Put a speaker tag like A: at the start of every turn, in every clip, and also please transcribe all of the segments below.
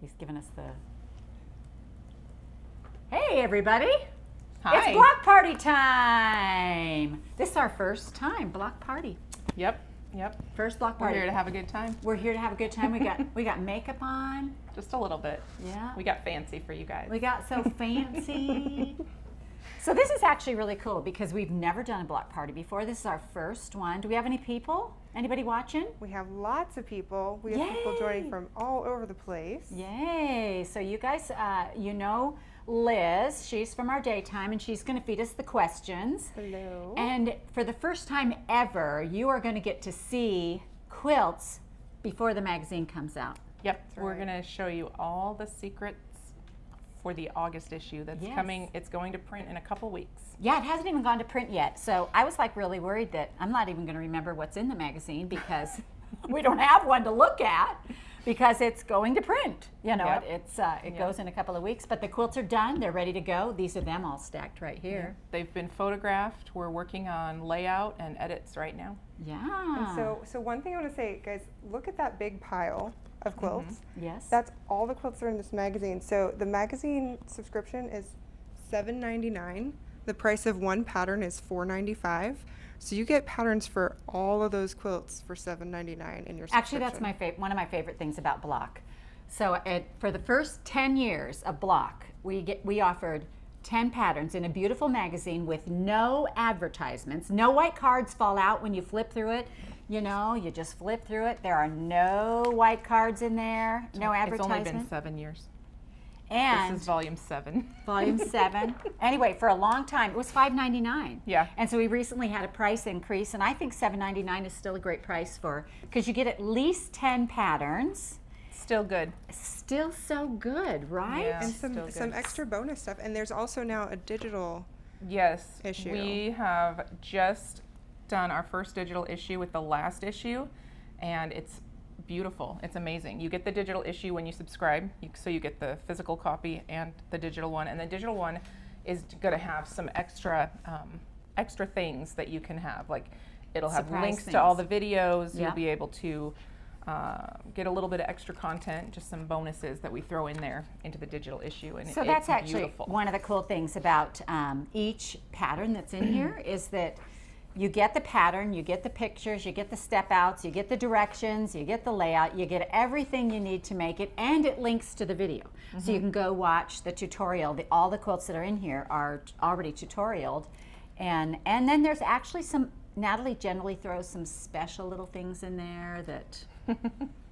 A: He's given us the... Hey, everybody.
B: Hi.
A: It's block party time. This is our first time block party.
B: Yep.
A: First block
B: We're
A: party.
B: here to have a good time.
A: We're here to have a good time. We got makeup on.
B: Just a little bit.
A: Yeah.
B: We got fancy for you guys.
A: We got so fancy. So this is actually really cool because we've never done a block party before. This is our first one. Do we have any people? Anybody watching?
C: We have lots of people. We have people joining from all over the place.
A: Yay. So you guys, you know Liz. She's from our daytime and she's going to feed us the questions.
C: Hello.
A: And for the first time ever, you are going to get to see quilts before the magazine comes out.
B: Yep.
C: That's
B: We're
C: right.
B: going to show you all the secrets for the August issue that's
A: Yes.
B: coming. It's going to print in a couple weeks.
A: Yeah, it hasn't even gone to print yet. So I was like really worried that I'm not even going to remember what's in the magazine because we don't have one to look at because it's going to print. You know,
B: Yep.
A: it goes in a couple of weeks, but the quilts are done. They're ready to go. These are them all stacked right here.
B: They've been photographed. We're working on layout and edits right now.
A: Yeah.
C: And so one thing I want to say, guys, look at that big pile of quilts.
A: Yes.
C: That's all the quilts that are in this magazine. So the magazine subscription is $7.99. The price of one pattern is $4.95. So you get patterns for all of those quilts for $7.99 in your subscription.
A: Actually, that's one of my favorite things about Block. So for the first 10 years of Block, we offered 10 patterns in a beautiful magazine with no advertisements. No white cards fall out when you flip through it. You know, you just flip through it. There are no white cards in there, no
B: It's
A: advertisement.
B: only been 7 years.
A: And
B: This is volume 7.
A: volume 7. Anyway, for a long time, it was $5.99.
B: Yeah.
A: And so we recently had a price increase, and I think $7.99 is still a great price because you get at least 10 patterns.
B: Still good.
A: Still so good, right?
B: Yeah.
C: And
B: Still
C: some
B: good.
C: extra bonus stuff. And there's also now a digital
B: Yes.
C: issue.
B: We have just done our first digital issue with the last issue, and it's beautiful. It's amazing. You get the digital issue when you subscribe, so you get the physical copy and the digital one. And the digital one is going to have some extra things that you can have. Like it'll have
A: Surprise
B: links to all the
A: things.
B: videos.
A: Yeah.
B: You'll be able to get a little bit of extra content, just some bonuses that we throw in there into the digital issue. And
A: So
B: it's
A: that's actually
B: beautiful.
A: one of the cool things about each pattern that's in here is that you get the pattern, you get the pictures, you get the step outs, you get the directions, you get the layout, you get everything you need to make it, and it links to the video. So you can go watch the tutorial. All the quilts that are in here are already tutorialed. And then there's actually some, Natalie generally throws some special little things in there that,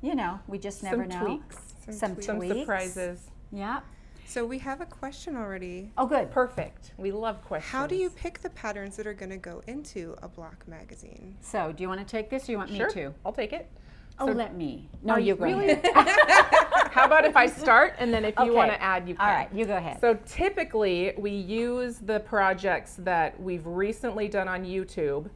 A: you know, we just never
B: Some
A: know.
B: tweaks.
A: Some
C: tweaks.
B: Some
A: tweaks.
B: surprises.
A: Yeah.
C: So we have a question already.
A: Oh, good.
B: Perfect. We love questions.
C: How do you pick the patterns that are going to go into a block magazine?
A: So, do you want to take this or you want
B: Sure.
A: me to?
B: I'll take it.
A: Oh,
B: So-
A: let me. No,
B: Are
A: you go
B: really?
A: ahead.
B: How about if I start and then if you
A: Okay.
B: want to add, you can.
A: All right, you go ahead.
B: So typically we use the projects that we've recently done on YouTube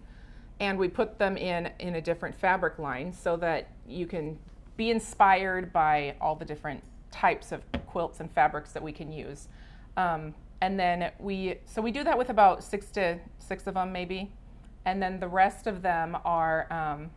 B: and we put them in a different fabric line so that you can be inspired by all the different types of quilts and fabrics that we can use. And then we do that with about six of them maybe. And then the rest of them are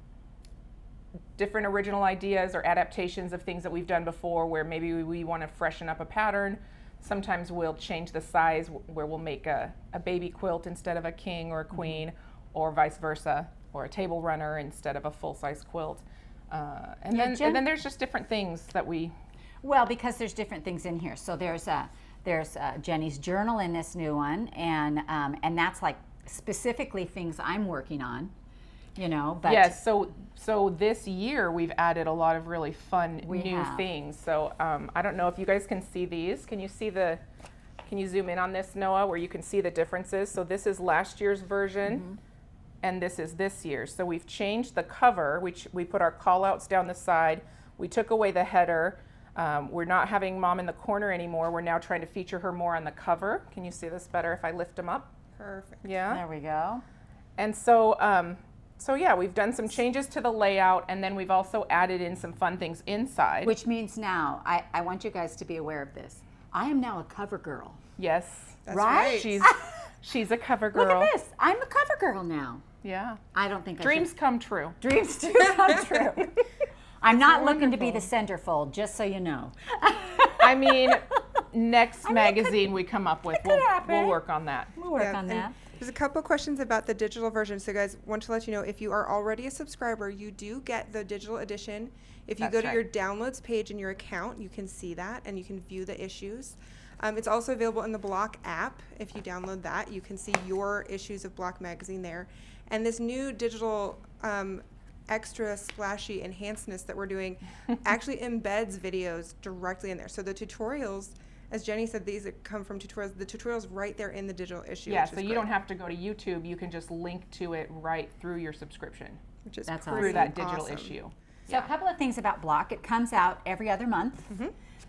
B: different original ideas or adaptations of things that we've done before where maybe we want to freshen up a pattern. Sometimes we'll change the size where we'll make a baby quilt instead of a king or a queen, or vice versa, or a table runner instead of a full-size quilt. And then there's just different things that we...
A: Well, because there's different things in here. So there's Jenny's journal in this new one, and that's like specifically things I'm working on, you know. But
B: Yes, so this year we've added a lot of really fun
A: We
B: new
A: have.
B: things. So I don't know if you guys can see these. Can you zoom in on this, Noah, where you can see the differences? So this is last year's version, and this is this year's. So we've changed the cover. We put our call outs down the side. We took away the header. We're not having Mom in the corner anymore. We're now trying to feature her more on the cover. Can you see this better if I lift them up?
C: Perfect.
B: Yeah.
A: there we go.
B: And so, yeah, we've done some changes to the layout, and then we've also added in some fun things inside.
A: Which means now, I want you guys to be aware of this. I am now a cover girl.
B: Yes,
C: That's
A: Right?
C: right.
B: she's a cover girl.
A: Look at this. I'm a cover girl now.
B: Yeah.
A: I don't think
B: Dreams come true.
A: Dreams do come true. I'm not looking to be the centerfold, just so you know.
B: I mean, next magazine we come up with,
A: could happen.
B: we'll work on that.
A: We'll work
C: Yeah,
A: on
C: and
A: that.
C: There's a couple questions about the digital version. So guys, want to let you know, if you are already a subscriber, you do get the digital edition. If you
B: That's
C: go to
B: right.
C: your downloads page in your account, you can see that and you can view the issues. It's also available in the Block app. If you download that, you can see your issues of Block magazine there. And this new digital extra splashy enhancements that we're doing actually embeds videos directly in there. So the tutorials, as Jenny said, these come from tutorials. The tutorials right there in the digital issue.
B: Yeah,
C: which
B: so
C: is
B: you
C: great,
B: don't have to go to YouTube. You can just link to it right through your subscription,
C: which is
A: That's
C: pretty
B: through that digital
C: awesome.
B: issue.
A: So a couple of things about Block. It comes out every other month,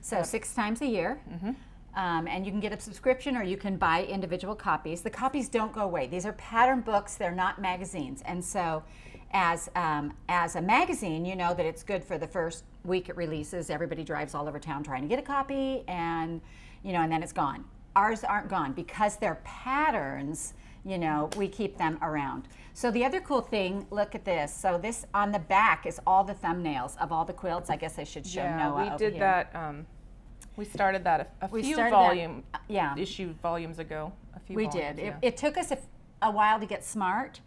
A: so 6 times a year. And you can get a subscription or you can buy individual copies. The copies don't go away. These are pattern books. They're not magazines. And so as a magazine, you know that it's good for the first week it releases. Everybody drives all over town trying to get a copy, and and then it's gone. Ours aren't gone because they're patterns. We keep them around. So the other cool thing, look at this. So this on the back is all the thumbnails of all the quilts. I guess I should show Noah
B: we
A: over
B: did
A: here.
B: that. We started that a
A: We
B: few
A: started that,
B: volumes ago. A few
A: We
B: volumes,
A: did.
B: yeah.
A: It took us a while to get smart.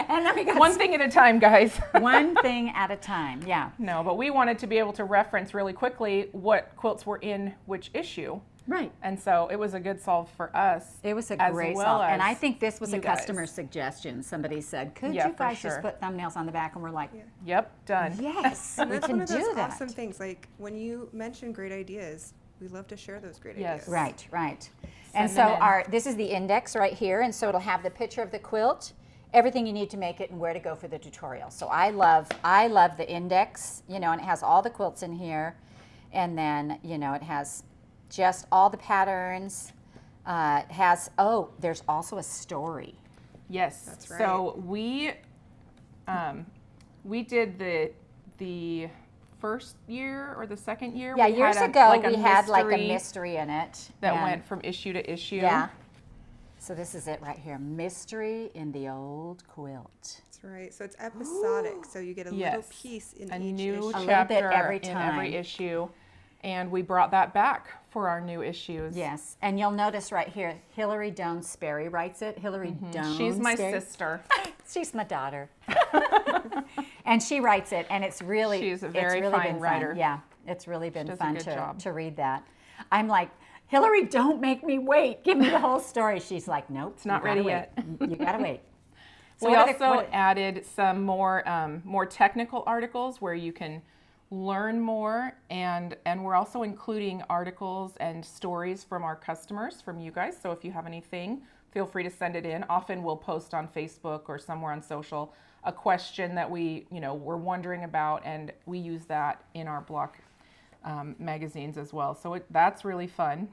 A: And then we got
B: One thing at a time, guys.
A: one thing at a time. Yeah.
B: No, but we wanted to be able to reference really quickly what quilts were in which issue.
A: Right.
B: And so it was a good solve for us.
A: It was a
B: as
A: great
B: well
A: solve.
B: as
A: And I think this was a
B: you guys.
A: customer suggestion. Somebody said, could
B: Yeah,
A: you
B: for
A: guys
B: sure.
A: just put thumbnails on the back? And we're like,
B: Yep, done.
A: yes,
C: And
A: we
C: that's
A: can
C: one of those
A: do that.
C: awesome things. Like when you mention great ideas, we love to share those great
B: Yes.
C: ideas.
A: Right, right. And
B: Send
A: so
B: them in.
A: this is the index right here, and so it'll have the picture of the quilt, everything you need to make it, and where to go for the tutorial. So I love the index, and it has all the quilts in here, and then it has just all the patterns. There's also a story.
B: Yes.
C: That's right.
B: So we did the first year or the second year.
A: Yeah,
B: we
A: years
B: had
A: ago
B: like a
A: we had like a
B: mystery
A: mystery in it
B: that
A: and-
B: went from issue to issue.
A: Yeah. So this is it right here, mystery in the old quilt.
C: That's right. So it's episodic. So you get a little
B: Yes.
C: piece in
B: A
C: each
B: new
C: issue.
A: little
B: chapter
A: bit every
B: in every
A: time.
B: issue, and we brought that back for our new issues.
A: Yes, and you'll notice right here, Hillary Doan Sperry writes it. Hillary Doan.
B: She's my
A: Sperry.
B: sister.
A: She's my daughter. And she writes it, and it's really
B: She's a
A: it's
B: very
A: really
B: fine
A: been
B: writer.
A: Fun. Yeah, it's really been
B: does a
A: fun
B: good job.
A: to read that. I'm like, Hillary, don't make me wait. Give me the whole story. She's like, nope, it's
B: not ready yet.
A: You gotta wait. So
B: We
A: what
B: also added some more technical articles where you can learn more, and we're also including articles and stories from our customers, from you guys. So if you have anything, feel free to send it in. Often we'll post on Facebook or somewhere on social a question that we're wondering about, and we use that in our Block magazines as well. So that's really fun.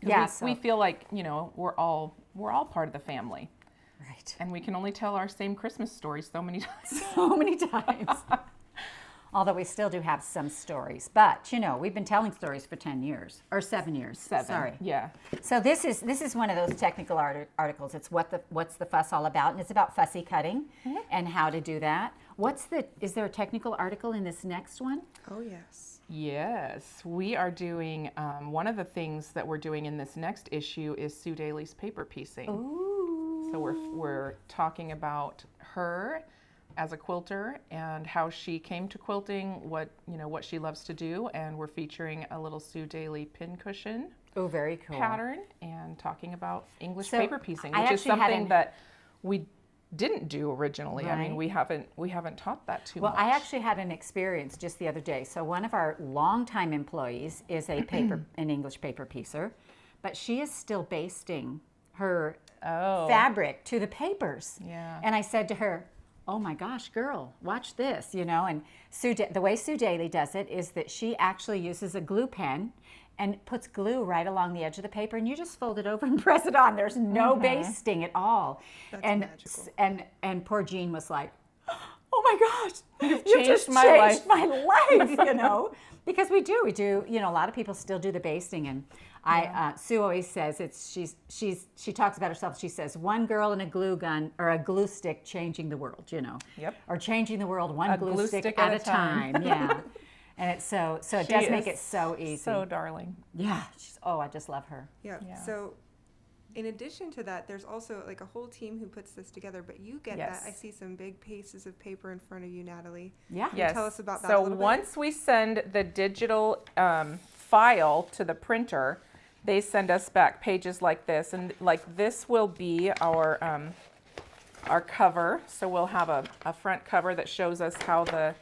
B: 'Cause
A: Yeah,
B: we
A: so-
B: feel like we're all part of the family.
A: right.
B: And we can only tell our same Christmas stories so many times.
A: So many times. Although we still do have some stories, but we've been telling stories for 10 years or 7 years.
B: 7.
A: Sorry.
B: Yeah.
A: So this is one of those technical articles. It's what's the fuss all about, and it's about fussy cutting and how to do that. Is there a technical article in this next one?
C: Oh yes.
B: Yes. We are doing, one of the things that we're doing in this next issue is Sue Daly's paper piecing.
A: Ooh.
B: So we're talking about her as a quilter and how she came to quilting, what she loves to do, and we're featuring a little Sue Daly pincushion
A: Oh, very cool.
B: pattern and talking about English
A: So,
B: paper piecing,
A: I
B: which is
A: actually had
B: something
A: an-
B: that we didn't do originally. I mean,
A: Right.
B: we haven't taught that too
A: Well,
B: much.
A: I actually had an experience just the other day. So one of our longtime employees is an English paper piecer, but she is still basting her fabric to the papers.
B: Yeah.
A: And I said to her, oh my gosh, girl, watch this, and the way Sue Daly does it is that she actually uses a glue pen and puts glue right along the edge of the paper, and you just fold it over and press it on. There's no basting at all.
C: That's
A: and
C: magical.
A: and poor Jean was like, oh my gosh, you've
B: changed
A: just
B: my
A: changed
B: life."
A: my life, Because we do, you know, a lot of people still do the basting, and Sue always says she talks about herself. She says, one girl and a glue gun or a glue stick changing the world, you know.
B: Yep.
A: Or changing the world one
B: A
A: glue
B: glue
A: stick
B: stick
A: at a time. Yeah. And it's so it
B: She
A: does make
B: is
A: it so easy.
B: So darling.
A: Yeah. I just love her.
C: Yeah.
B: Yeah.
C: So, in addition to that, there's also like a whole team who puts this together. But you get
B: Yes.
C: that. I see some big pieces of paper in front of you, Natalie.
A: Yeah.
C: Can you tell us about that
B: So
C: a little bit?
B: once we send the digital file to the printer, they send us back pages like this, and like this will be our cover. So we'll have a front cover that shows us how the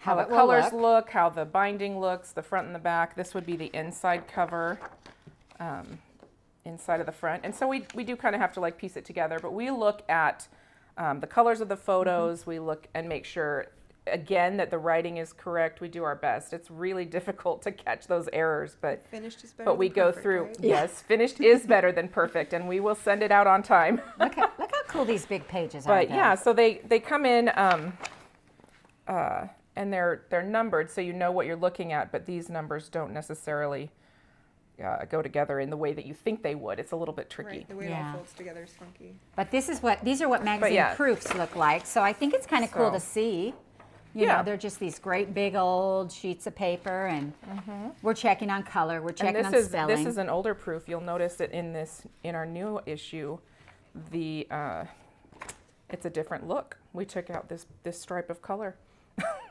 A: it will
B: colors
A: look.
B: look, how the binding looks, the front and the back. This would be the inside cover. Inside of the front, and so we do kind of have to like piece it together, but we look at the colors of the photos. We look and make sure again that the writing is correct. We do our best. It's really difficult to catch those errors, but
C: Finished is better.
B: but we
C: than
B: go
C: perfect,
B: through.
C: right?
B: Yes, finished is better than perfect, and we will send it out on time.
A: Look how cool these big pages are.
B: But
A: though.
B: yeah, so they come in and they're numbered, so you know what you're looking at. But these numbers don't necessarily go together in the way that you think they would. It's a little bit tricky.
C: Right. The way it
A: Yeah.
C: all folds together is funky.
A: But these are what magazine
B: yeah.
A: proofs look like. So I think it's kind of cool
B: So-
A: to see. You
B: Yeah.
A: know, they're just these great big old sheets of paper, and we're checking on color. We're checking
B: And
A: on
B: this is
A: spelling.
B: this is an older proof. You'll notice that in our new issue, the it's a different look. We took out this stripe of color.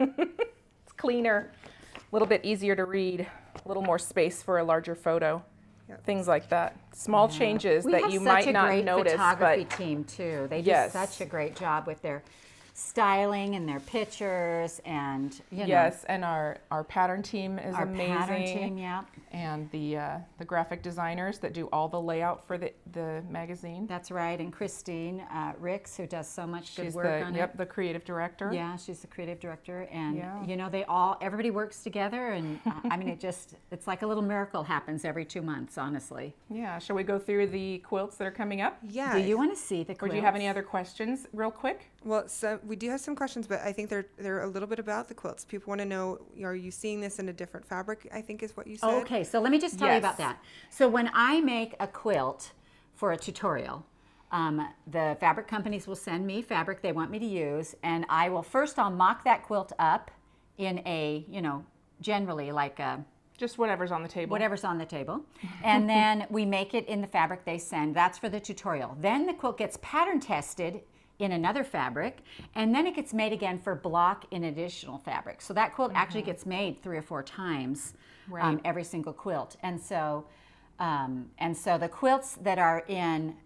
B: It's cleaner, a little bit easier to read, a little more space for a larger photo.
C: Yep.
B: Things like that. Small changes
A: we
B: that
A: have
B: you
A: such
B: might
A: a
B: not
A: great
B: notice,
A: photography
B: but
A: team too. They
B: Yes.
A: do such a great job with their styling and their pictures, and you know,
B: yes, and our pattern team is
A: our
B: amazing.
A: pattern team. Yeah,
B: And the graphic designers that do all the layout for the magazine.
A: that's right. And Christine Ricks, who does so much good
B: She's
A: work on it.
B: the creative director.
A: Yeah, she's the creative director, and
B: Yeah.
A: you know, everybody works together, and I mean, it's like a little miracle happens every 2 months, honestly.
B: Yeah. Shall we go through the quilts that are coming up?
C: Yeah.
A: Do you want to see the
B: Or
A: quilts?
B: do you have any other questions, real quick?
C: Well, so we do have some questions, but I think they're a little bit about the quilts. People want to know, are you seeing this in a different fabric? I think is what you said.
A: Oh, okay, so let me just tell you about
B: Yes.
A: that. So when I make a quilt for a tutorial, the fabric companies will send me fabric they want me to use, and I'll mock that quilt up in a, you know, generally like a
B: Just whatever's on the table.
A: whatever's on the table. And then we make it in the fabric they send. That's for the tutorial. Then the quilt gets pattern tested in another fabric, and then it gets made again for block in additional fabric. So that quilt actually gets made 3 or 4 times,
B: Right.
A: every single quilt. And so the quilts that are in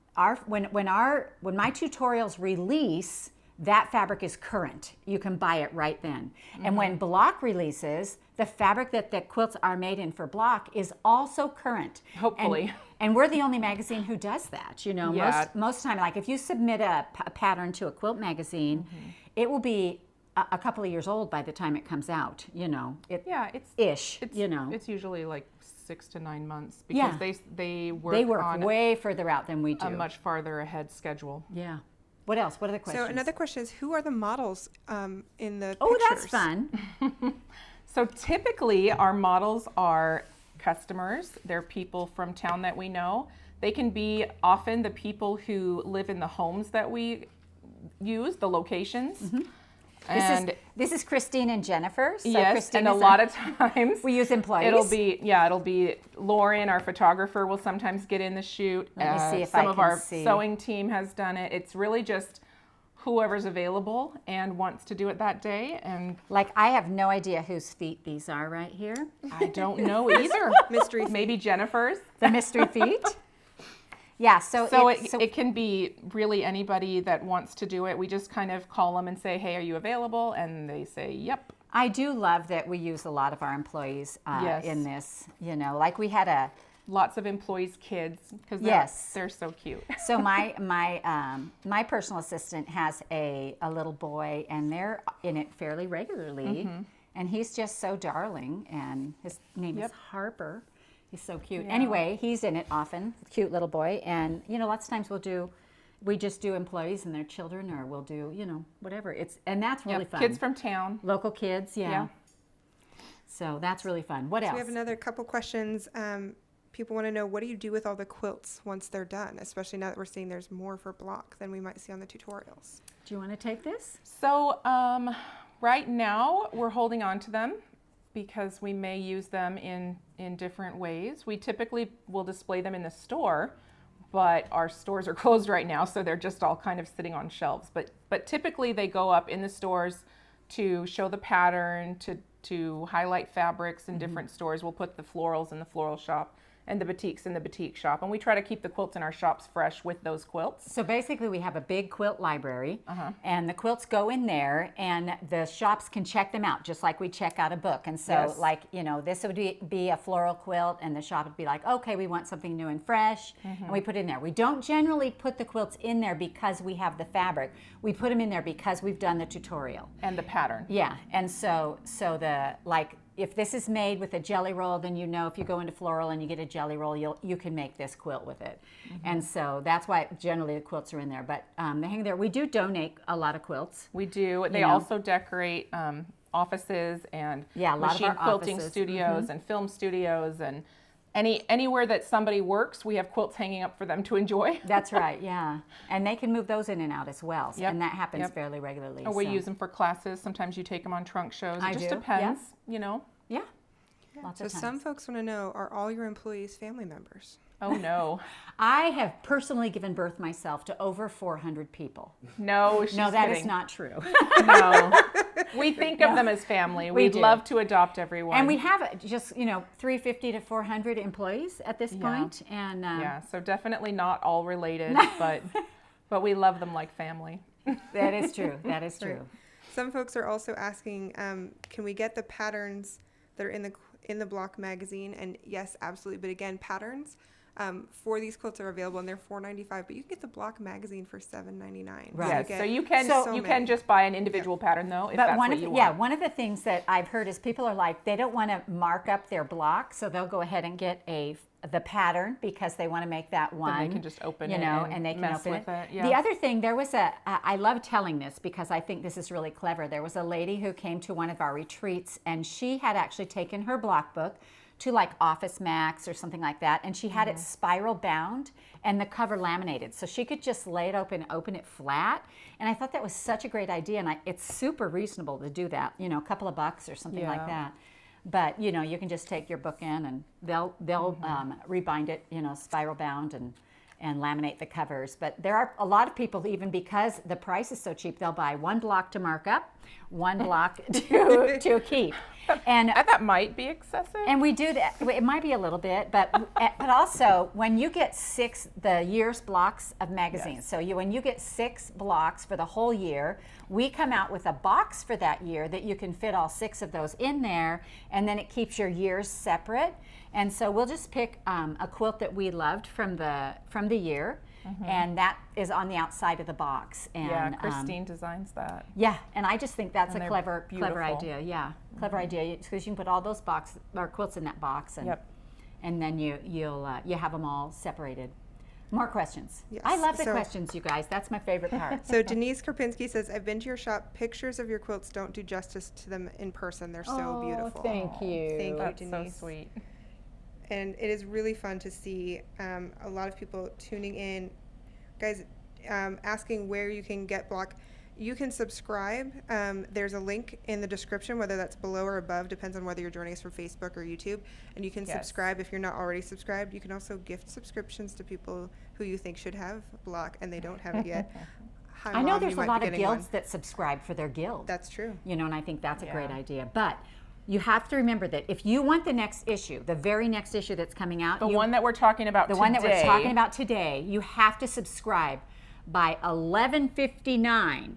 A: when my tutorials release, that fabric is current. You can buy it right then. And when block releases, the fabric that the quilts are made in for block is also current.
B: Hopefully.
A: And we're the only magazine who does that. You know,
B: Yeah.
A: most time, like if you submit a pattern to a quilt magazine, it will be a couple of years old by the time it comes out. You know,
B: Yeah, it's
A: you know.
B: it's usually like 6 to 9 months
A: Yeah.
B: because they work,
A: They work
B: on
A: way further out than we do.
B: a much farther ahead schedule.
A: Yeah. What else? What other questions?
C: So another question is, who are the models in the
A: Oh,
C: pictures?
A: that's fun.
B: So typically our models are customers. They're people from town that we know. They can be often the people who live in the homes that we use, the locations. And
A: This is Christine and Jennifer. So
B: yes,
A: Christine
B: and a
A: is
B: lot of times
A: we use employees.
B: it'll be Lauren, our photographer, will sometimes get in the shoot.
A: Let me see if
B: some
A: I
B: of
A: can
B: our
A: see.
B: sewing team has done it. It's really just whoever's available and wants to do it that day. And
A: Like, I have no idea whose feet these are right here.
B: I don't know either.
C: Mystery.
B: Maybe Jennifer's.
A: The mystery feet. Yeah, so
B: It can be really anybody that wants to do it. We just kind of call them and say, hey, are you available? And they say, yep.
A: I do love that we use a lot of our employees
B: Yes.
A: in this. You know, like we had
B: Lots of employees' kids because
A: Yes.
B: they're so cute.
A: so my personal assistant has a little boy, and they're in it fairly regularly. And he's just so darling, and his name is
B: Yep.
A: Harper. He's so cute.
B: Yeah.
A: Anyway, he's in it often, cute little boy. And, you know, lots of times we just do employees and their children, or we'll do, you know, whatever. And that's really
B: Yep,
A: fun.
B: kids from town.
A: Local kids, yeah.
B: Yeah.
A: So that's really fun. What else?
C: We have another couple questions. People want to know, what do you do with all the quilts once they're done? Especially now that we're seeing there's more for block than we might see on the tutorials.
A: Do you want to take this?
B: So right now we're holding on to them because we may use them in different ways. We typically will display them in the store, but our stores are closed right now, so they're just all kind of sitting on shelves. But typically they go up in the stores to show the pattern, to highlight fabrics in different stores. We'll put the florals in the floral shop and the batiks in the batik shop. And we try to keep the quilts in our shops fresh with those quilts.
A: So basically we have a big quilt library, and the quilts go in there, and the shops can check them out just like we check out a book. And so
B: Yes.
A: like, you know, this would be a floral quilt, and the shop would be like, okay, we want something new and fresh, and we put it in there. We don't generally put the quilts in there because we have the fabric. We put them in there because we've done the tutorial.
B: And the pattern.
A: Yeah, and so the, like, if this is made with a jelly roll, then you know if you go into floral and you get a jelly roll, you can make this quilt with it. And so that's why generally the quilts are in there. But they hang there. We do donate a lot of quilts.
B: We do. They
A: know.
B: also decorate offices and
A: Yeah, a lot of
B: machine
A: our
B: quilting
A: offices.
B: studios and film studios, and anywhere that somebody works, we have quilts hanging up for them to enjoy.
A: That's right, yeah. And they can move those in and out as well.
B: Yep,
A: And that happens
B: yep.
A: fairly regularly.
B: Or we
A: so.
B: use them for classes. Sometimes you take them on trunk shows.
A: I
B: It just
A: do,
B: depends, you know.
A: Yeah, lots
C: So
A: of times.
C: some folks want to know, are all your employees family members?
B: Oh no,
A: I have personally given birth myself to over 400 people.
B: no, she's
A: No, that
B: kidding.
A: is not true.
B: No, we think of them as family.
A: We
B: We'd
A: do.
B: love to adopt everyone.
A: And we have just, 350 to 400 employees at this
B: Yeah.
A: point. And
B: yeah, so definitely not all related, but we love them like family.
A: that is true. That is true.
C: Some folks are also asking, can we get the patterns that are in the block magazine? And yes, absolutely. But again, patterns for these quilts are available, and they're $4.95. But you can get the block magazine for $7.99.
A: Right.
B: Yes,
C: get
B: so you can
C: so
B: you
C: many.
B: can just buy an individual pattern though, if
A: But
B: that's
A: one
B: what
A: of
B: you
A: the,
B: want.
A: yeah, one of the things that I've heard is people are like, they don't want to mark up their block, so they'll go ahead and get the pattern because they want to make that one.
B: Then they can just open
A: you
B: it
A: know,
B: and
A: they can
B: mess
A: open
B: with it.
A: The
B: Yeah.
A: other thing, there was I love telling this because I think this is really clever. There was a lady who came to one of our retreats, and she had actually taken her block book to like Office Max or something like that, and she had it spiral bound and the cover laminated, so she could just lay it open it flat. And I thought that was such a great idea, and it's super reasonable to do that, a couple of bucks or something like
B: Yeah.
A: that. But you can just take your book in, and they'll rebind it, spiral bound and laminate the covers. But there are a lot of people, even because the price is so cheap, they'll buy one block to mark up, one block to keep. And
B: That might be excessive.
A: and we do that. It might be a little bit, but also when you get the year's blocks of magazines.
B: Yes.
A: So when you get 6 blocks for the whole year, we come out with a box for that year that you can fit all 6 of those in there, and then it keeps your years separate. And so we'll just pick a quilt that we loved from the year, and that is on the outside of the box. And
B: yeah, Christine designs that.
A: yeah, and I just think that's
B: And
A: a
B: they're
A: clever
B: beautiful.
A: idea. Yeah, clever idea, because you can put all those quilts in that box, and
B: Yep.
A: and then you have them all separated. More questions.
C: Yes,
A: I love the
C: so-
A: questions, you guys. That's my favorite part.
C: So Denise Kropinski says, I've been to your shop. Pictures of your quilts don't do justice to them in person. They're so beautiful.
A: Thank you.
C: Thank you,
B: That's so
C: Denise.
B: sweet.
C: And it is really fun to see a lot of people tuning in. Guys, asking where you can get block. You can subscribe. There's a link in the description, whether that's below or above, depends on whether you're joining us from Facebook or YouTube. And you can
B: Yes.
C: subscribe if you're not already subscribed. You can also gift subscriptions to people who you think should have block and they don't have it yet. Hi,
A: I know
C: Mom,
A: there's
C: you
A: a
C: might be
A: lot of
C: getting
A: guilds
C: one.
A: that subscribe for their guild.
C: That's true.
A: And I think that's a great
B: Yeah.
A: idea. But you have to remember that if you want the next issue, the very next issue that's coming out,
B: The one that we're talking about
A: the
B: today.
A: one that we're talking about today, you have to subscribe by 11:59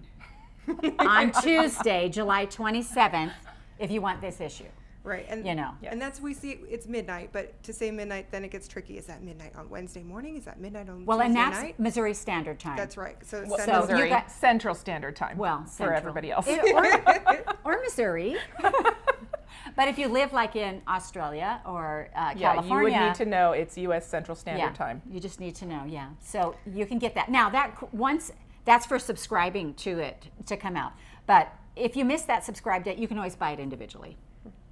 A: on Tuesday, July 27th, if you want this issue.
C: Right. And
B: Yes.
C: and that's we see it's midnight, but to say midnight then it gets tricky. Is that midnight on Wednesday morning? Is that midnight on
A: Well,
C: Tuesday
A: and that's
C: night?
A: Missouri Standard Time.
C: That's right. So,
B: Well,
C: Central-
A: so you
B: Missouri
A: got-
B: Central Standard Time.
A: Well,
B: for
A: Central.
B: everybody else.
A: Or Missouri. But if you live like in Australia or
B: yeah,
A: California,
B: you would need to know it's U.S. Central Standard Time.
A: You just need to know, yeah. So you can get that. Now that's for subscribing to it to come out. But if you miss that subscribe date, you can always buy it individually.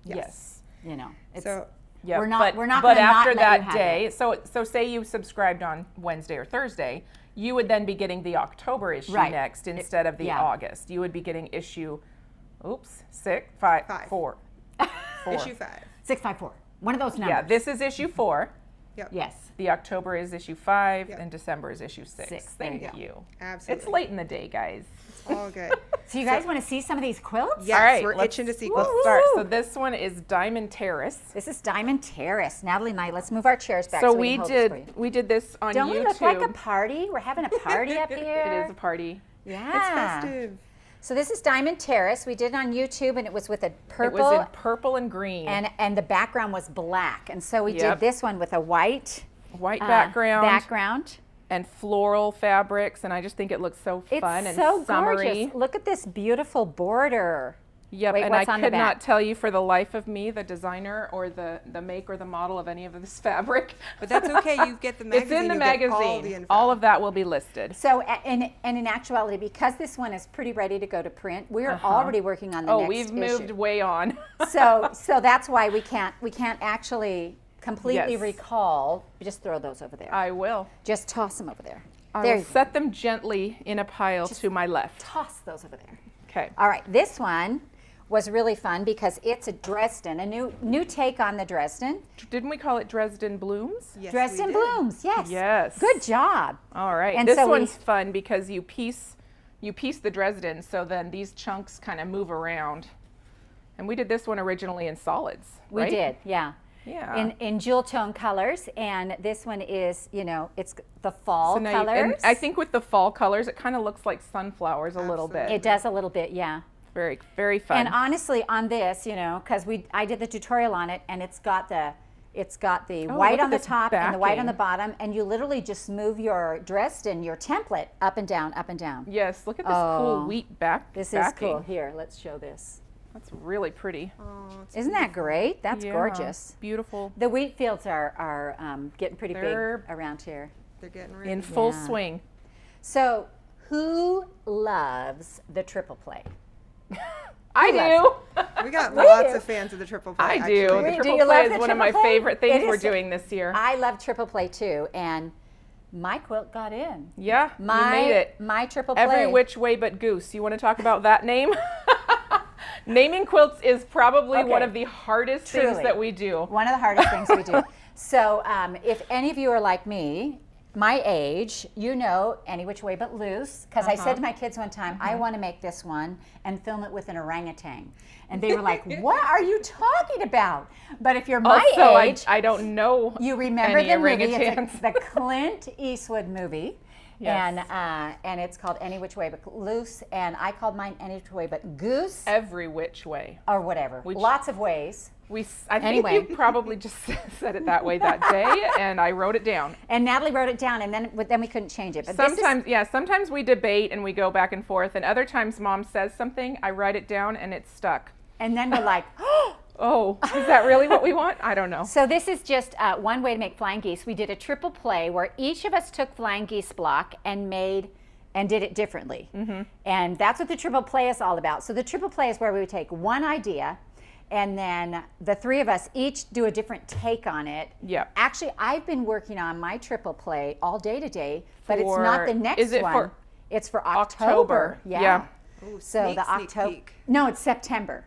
B: Yes.
A: you know, it's,
C: So
B: Yeah,
A: We're not-
B: but,
A: we're not
B: but
A: gonna not
B: after
A: let you
B: that
A: have
B: day,
A: it.
B: so say you subscribed on Wednesday or Thursday, you would then be getting the October issue
A: Right.
B: next instead of the
A: yeah.
B: August. You would be getting issue, five,
C: Five.
B: four.
C: issue 5.
A: 654. One of those numbers.
B: Yeah, this is issue 4.
C: Yep.
A: Yes.
B: The October is issue 5,
C: Yep.
B: and December is issue 6.
A: There you
B: Thank
A: go.
B: you.
C: Absolutely.
B: It's late in the day, guys.
C: All good.
A: So you guys want to see some of these quilts?
C: Yes,
B: All right,
C: we're
B: let's-
C: itching to see
B: Let's
C: quilts.
B: start.
A: Woo!
B: So this one is Diamond Terrace.
A: This is Diamond Terrace. Natalie and I, let's move our chairs back
B: So
A: so we
B: we
A: can hold this for you.
B: did this on
A: Don't
B: YouTube.
A: we look like a party? We're having a party up here.
B: It is a party.
A: Yeah.
C: It's festive.
A: So this is Diamond Terrace. We did it on YouTube, and it was with a
B: It
A: purple,
B: was in purple and green.
A: and the background was black. And so we did
B: Yep.
A: this one with a white
B: White background and floral fabrics, and I just think it looks so
A: It's
B: fun and
A: so
B: summery.
A: gorgeous. Look at this beautiful border.
B: Yep,
A: Wait,
B: and I
A: what's on the
B: could not
A: back?
B: tell you for the life of me the designer or the make or the model of any of this fabric.
C: But that's okay. You get the magazine.
B: It's in the
C: you get all the
B: magazine.
C: info.
B: All of that will be listed.
A: So, and in actuality, because this one is pretty ready to go to print, we are already working on the
B: Oh,
A: next
B: we've moved
A: issue.
B: way on.
A: So that's why we can't actually completely
B: Yes.
A: recall. Just throw those over there.
B: I will.
A: Just toss them over there.
B: I
A: There
B: will
A: you go.
B: set them gently in a pile to my left.
A: Toss those over there.
B: Okay.
A: All right, this one was really fun because it's a Dresden, a new take on the Dresden.
B: Didn't we call it Dresden Blooms?
C: Yes, we
A: Dresden
C: did.
A: Blooms, yes.
B: Yes.
A: Good job.
B: All right.
A: And
B: This
A: so we-
B: one's fun because you piece the Dresden, so then these chunks kind of move around. And we did this one originally in solids.
A: We
B: right?
A: did, yeah.
B: Yeah.
A: In jewel tone colors, and this one is, it's the fall
B: So now
A: colors.
B: and I think with the fall colors, it kind of looks like sunflowers a little bit.
A: it does a little bit, yeah.
B: Very, very fun.
A: And honestly, on this, because I did the tutorial on it, and it's got the
B: Oh,
A: white
B: look
A: on
B: at
A: the
B: this
A: top and the white on the
B: backing.
A: bottom, and you literally just move your Dresden, your template, up and down, up and down.
B: Yes, look at this
A: Oh,
B: cool wheat
A: This
B: backing.
A: is cool. Here, let's show this.
B: That's really pretty.
C: Oh, it's
A: Isn't that great? That's
B: Yeah,
A: gorgeous.
B: Beautiful.
A: The wheat fields are getting pretty
B: They're
A: big around here.
C: They're getting ready.
B: In full
A: Yeah.
B: swing.
A: So, who loves the triple play?
B: I do.
C: We got lots
A: do.
C: of fans of the triple play.
B: I
C: actually.
B: do. The
A: Wait, do
B: triple
A: you
B: play
A: love
B: is
A: the
B: one of my
A: triple play?
B: favorite things
A: It
B: we're
A: is-
B: doing this year.
A: I love triple play too, and my quilt got in.
B: Yeah,
A: My
B: you made it.
A: My triple play.
B: Every which way but goose. You want to talk about that name? Naming quilts is probably one
A: Okay.
B: of the hardest things
A: Truly.
B: that we do.
A: One of the hardest things we do. So, if any of you are like me, my age, Any Which Way But Loose, because I said to my kids one time, I want to make this one and film it with an orangutan. And they were like, what are you talking about? But if you're my
B: Also,
A: age,
B: I don't know.
A: you remember
B: any
A: the movie,
B: orangutans.
A: it's the Clint Eastwood movie.
B: Yes.
A: And it's called Any Which Way But Loose, and I called mine Any Which Way But Goose,
B: Every which way.
A: or whatever. Lots of ways.
B: I think
A: Anyway.
B: you probably just said it that way that day, and I wrote it down.
A: And Natalie wrote it down, and then we couldn't change it. But this is-
B: Sometimes we debate and we go back and forth, and other times Mom says something, I write it down, and it's stuck.
A: and then we're like,
B: Oh, is that really what we want? I don't know.
A: So this is just one way to make flying geese. We did a triple play where each of us took flying geese block and did it differently. And that's what the triple play is all about. So the triple play is where we would take one idea, and then the three of us each do a different take on it.
B: Yeah.
A: Actually, I've been working on my triple play all day today, but it's not
B: For-
A: the next
B: is it
A: one.
B: for
A: It's for
B: October?
A: October.
B: Yeah.
C: Ooh,
A: So
C: sneak,
A: the
C: sneak
A: October.
C: peek.
A: No, it's September.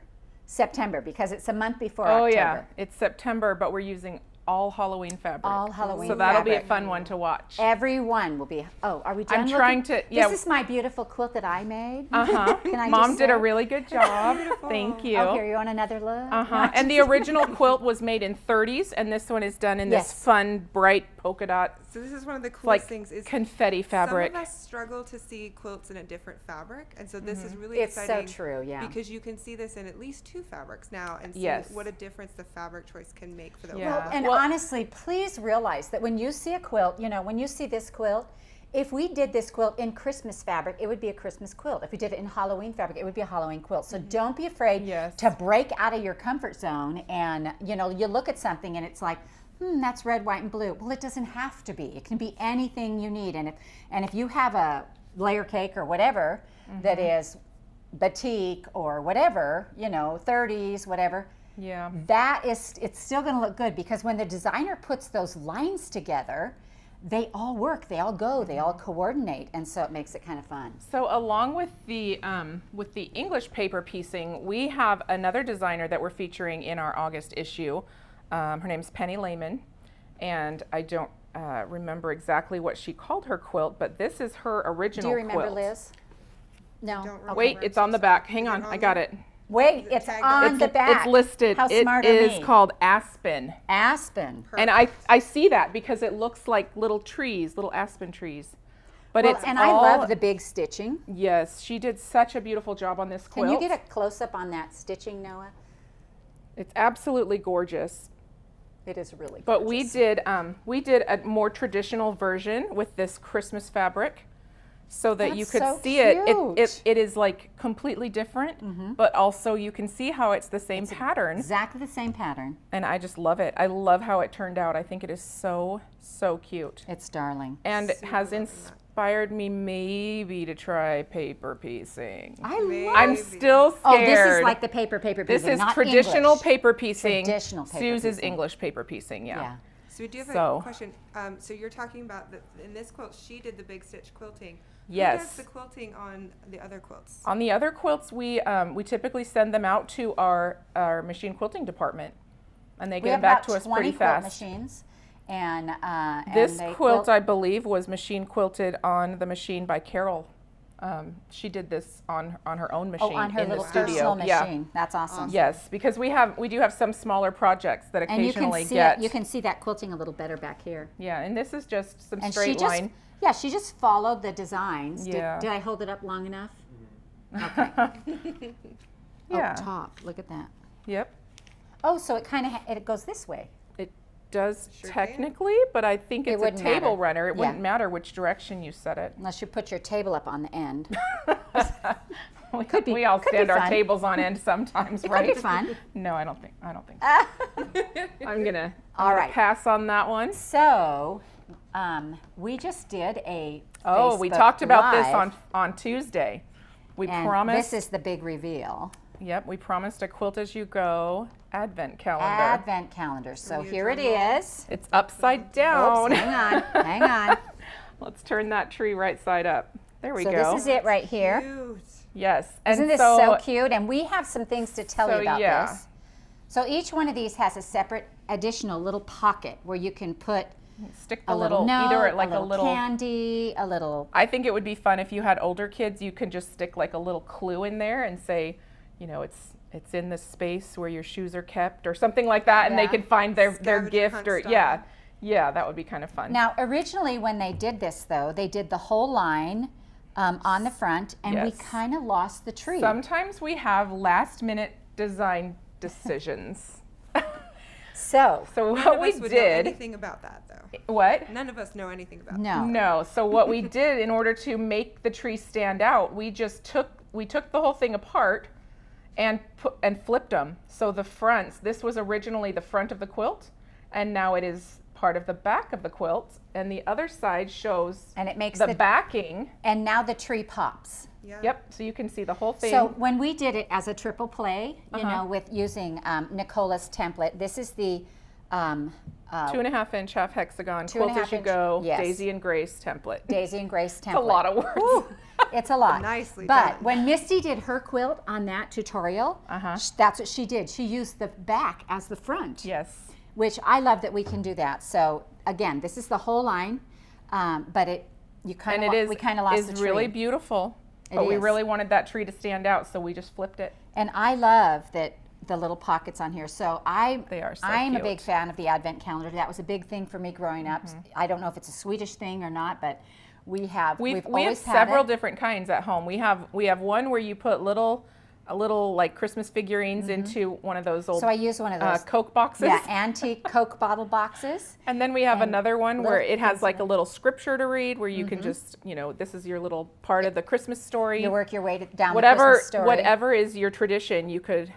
A: September, because it's a month before
B: Oh
A: October.
B: yeah, it's September, but we're using all Halloween fabric.
A: All Halloween
B: So that'll be a
A: fabric.
B: fun one to watch.
A: Everyone will be. Oh, are we done?
B: I'm trying
A: looking?
B: to- yeah.
A: This is my beautiful quilt that I made.
B: Uh-huh.
A: Can I
B: Mom
A: just
B: did a
A: say?
B: really good job. Thank you.
A: Oh, here, you want another look?
B: Uh-huh. And the original quilt was made in 30s, and this one is done in
A: Yes.
B: this fun, bright polka dot,
C: So this is one of the coolest
B: like
C: things is
B: confetti fabric.
C: Some of us struggle to see quilts in a different fabric, and so this is really
A: It's so
C: exciting.
A: true, yeah.
C: Because you can see this in at least 2 fabrics now, and see
B: Yes.
C: what a difference the fabric choice can make for the
B: Yeah.
C: overall.
A: And
B: Well-
A: honestly, please realize that when you see a quilt, when you see this quilt, if we did this quilt in Christmas fabric, it would be a Christmas quilt. If we did it in Halloween fabric, it would be a Halloween quilt. So don't be afraid
B: Yes.
A: to break out of your comfort zone. And, you look at something and it's like, that's red, white, and blue. Well, it doesn't have to be. It can be anything you need. And if you have a layer cake or whatever that is batik or whatever, 30s, whatever,
B: Yeah.
A: it's still going to look good, because when the designer puts those lines together, they all work, they all go, they all coordinate, and so it makes it kind of fun.
B: So along with the English paper piecing, we have another designer that we're featuring in our August issue. Her name's Penny Lehman, and I don't remember exactly what she called her quilt, but this is her original
A: Do you remember,
B: quilt.
A: Liz? No.
C: Don't
A: Okay.
C: remember.
B: Wait, it's on the back. Hang on,
C: it
B: I
C: on
B: got
C: there?
B: it.
A: Wait,
C: Is it
A: it's
C: tagged
A: on
C: up?
A: the back.
B: It's listed.
A: How
B: It
A: smart are
B: is
A: me?
B: called Aspen.
A: Aspen.
B: And I see that because it looks like little trees, little aspen trees. But
A: Well,
B: it's
A: and
B: all,
A: I love the big stitching.
B: Yes, she did such a beautiful job on this quilt.
A: Can you get a close up on that stitching, Noah?
B: It's absolutely gorgeous.
A: It is really
B: But
A: gorgeous.
B: we did a more traditional version with this Christmas fabric, so that you
A: That's
B: could
A: so
B: see it.
A: cute.
B: It is like completely different, but also you can see how it's the same pattern.
A: Exactly the same pattern.
B: And I just love it. I love how it turned out. I think it is so cute,
A: It's darling.
B: and it has inspired me maybe to try paper piecing.
A: I love
B: I'm still scared.
A: Oh, this is like the paper
B: This
A: piecing,
B: is
A: not
B: traditional
A: English.
B: paper piecing.
A: Traditional paper
B: Sue's is
A: piecing.
B: English paper piecing.
A: Yeah.
C: So we do have
B: So-
C: a question. So you're talking about in this quilt, she did the big stitch quilting.
B: Yes.
C: Who does the quilting on the other quilts?
B: On the other quilts, we typically send them out to our machine quilting department, and they
A: We
B: get
A: have
B: them back
A: about
B: to us
A: 20
B: pretty
A: quilt
B: fast.
A: machines, and
B: This
A: they
B: quilt, I believe, was machine quilted on the machine by Carol. She did this on her own machine
A: on her
B: in
A: little
B: the studio.
A: personal
B: Yeah.
A: machine. That's awesome.
B: Yes, because we do have some smaller projects that
A: And you can
B: occasionally
A: see
B: get.
A: it. You can see that quilting a little better back here.
B: Yeah, and this is just some
A: And
B: straight
A: she just,
B: line.
A: yeah, she just followed the designs.
B: Yeah.
A: Did I hold it up long enough?
B: Yeah.
A: Oh, top. Look at that.
B: Yep.
A: Oh, so it kind of it goes this way.
B: It does
C: Sure can.
B: technically, but I think
A: It
B: it's a
A: wouldn't
B: table
A: matter.
B: runner. It
A: Yeah.
B: wouldn't matter which direction you set it.
A: Unless you put your table up on the end.
B: We all
A: could be
B: stand our
A: fun.
B: tables on end sometimes,
A: It
B: right?
A: could be fun.
B: No, I don't think so. I'm gonna
A: All right.
B: pass on that one.
A: So, we just did a
B: Oh, we
A: Facebook
B: talked about this
A: Live,
B: on Tuesday. We
A: and
B: promised.
A: this is the big reveal.
B: Yep, we promised a quilt as you go advent calendar.
A: Advent calendar. So
C: need a
A: here it
C: drum roll?
A: is.
B: It's upside
A: Oops,
B: down.
A: hang on, hang on.
B: Let's turn that tree right side up. There we
A: So
B: go.
A: this is it right here.
C: Cute.
B: Yes.
A: Isn't
B: and
A: this so cute? And we have some things to tell
B: So,
A: you about
B: yeah.
A: this. So each one of these has a separate additional little pocket where you can put
B: Stick the
A: a little note,
B: either like a little
A: candy, a little.
B: I think it would be fun if you had older kids. You could just stick like a little clue in there and say, you know, it's in the space where your shoes are kept or something like that, and they
A: Yeah.
B: could find their
C: Scavenger
B: gift
C: hunt
B: or
C: style.
B: yeah, that would be kind of fun.
A: Now, originally when they did this, though, they did the whole line on the front, and we
B: Yes.
A: kind of lost the tree.
B: Sometimes we have last minute design decisions.
A: So,
B: So
C: None
B: what
C: of
B: we
C: us would know
B: did,
C: anything about that, though.
B: what?
C: None of us know anything about that.
A: no.
B: No. So what we did in order to make the tree stand out, we took the whole thing apart and flipped them. So the fronts, this was originally the front of the quilt, and now it is part of the back of the quilt, and the other side shows
A: And it makes
B: the
A: the
B: backing.
A: and now the tree pops.
C: Yeah.
B: Yep. So you can see the whole thing.
A: So when we did it as a triple play, you
B: Uh-huh.
A: know, with using Nicola's template, this is the
B: 2.5-inch half hexagon
A: 2.5
B: quilt as you
A: inch,
B: go,
A: yes.
B: Daisy and Grace template.
A: Daisy and Grace template.
B: It's a lot of words.
A: Whew, it's a lot.
C: Nicely
A: But
C: done.
A: when Misty did her quilt on that tutorial, that's what she did. She used the back as the front.
B: Yes.
A: Which I love that we can do that. So again, this is the whole line, but we kind
B: And
A: of
B: it
A: lost
B: is
A: the tree.
B: really beautiful.
A: It
B: But we
A: is.
B: really wanted that tree to stand out, so we just flipped it.
A: And I love that the little pockets on here. So
B: They are so
A: I'm a
B: cute.
A: big fan of the advent calendar. That was a big thing for me growing up. I don't know if it's a Swedish thing or not, but we've
B: We have
A: always had
B: several
A: it.
B: different kinds at home. We have one where you put a little like Christmas figurines into one of those old
A: So I use one of those.
B: Coke boxes.
A: Yeah, antique Coke bottle boxes.
B: And then we have another one where
A: little
B: it has
A: things
B: like a little scripture to read where you can just, you know, this is your little part of the Christmas story.
A: You work your way down the
B: whatever
A: Christmas story.
B: whatever is your tradition, you could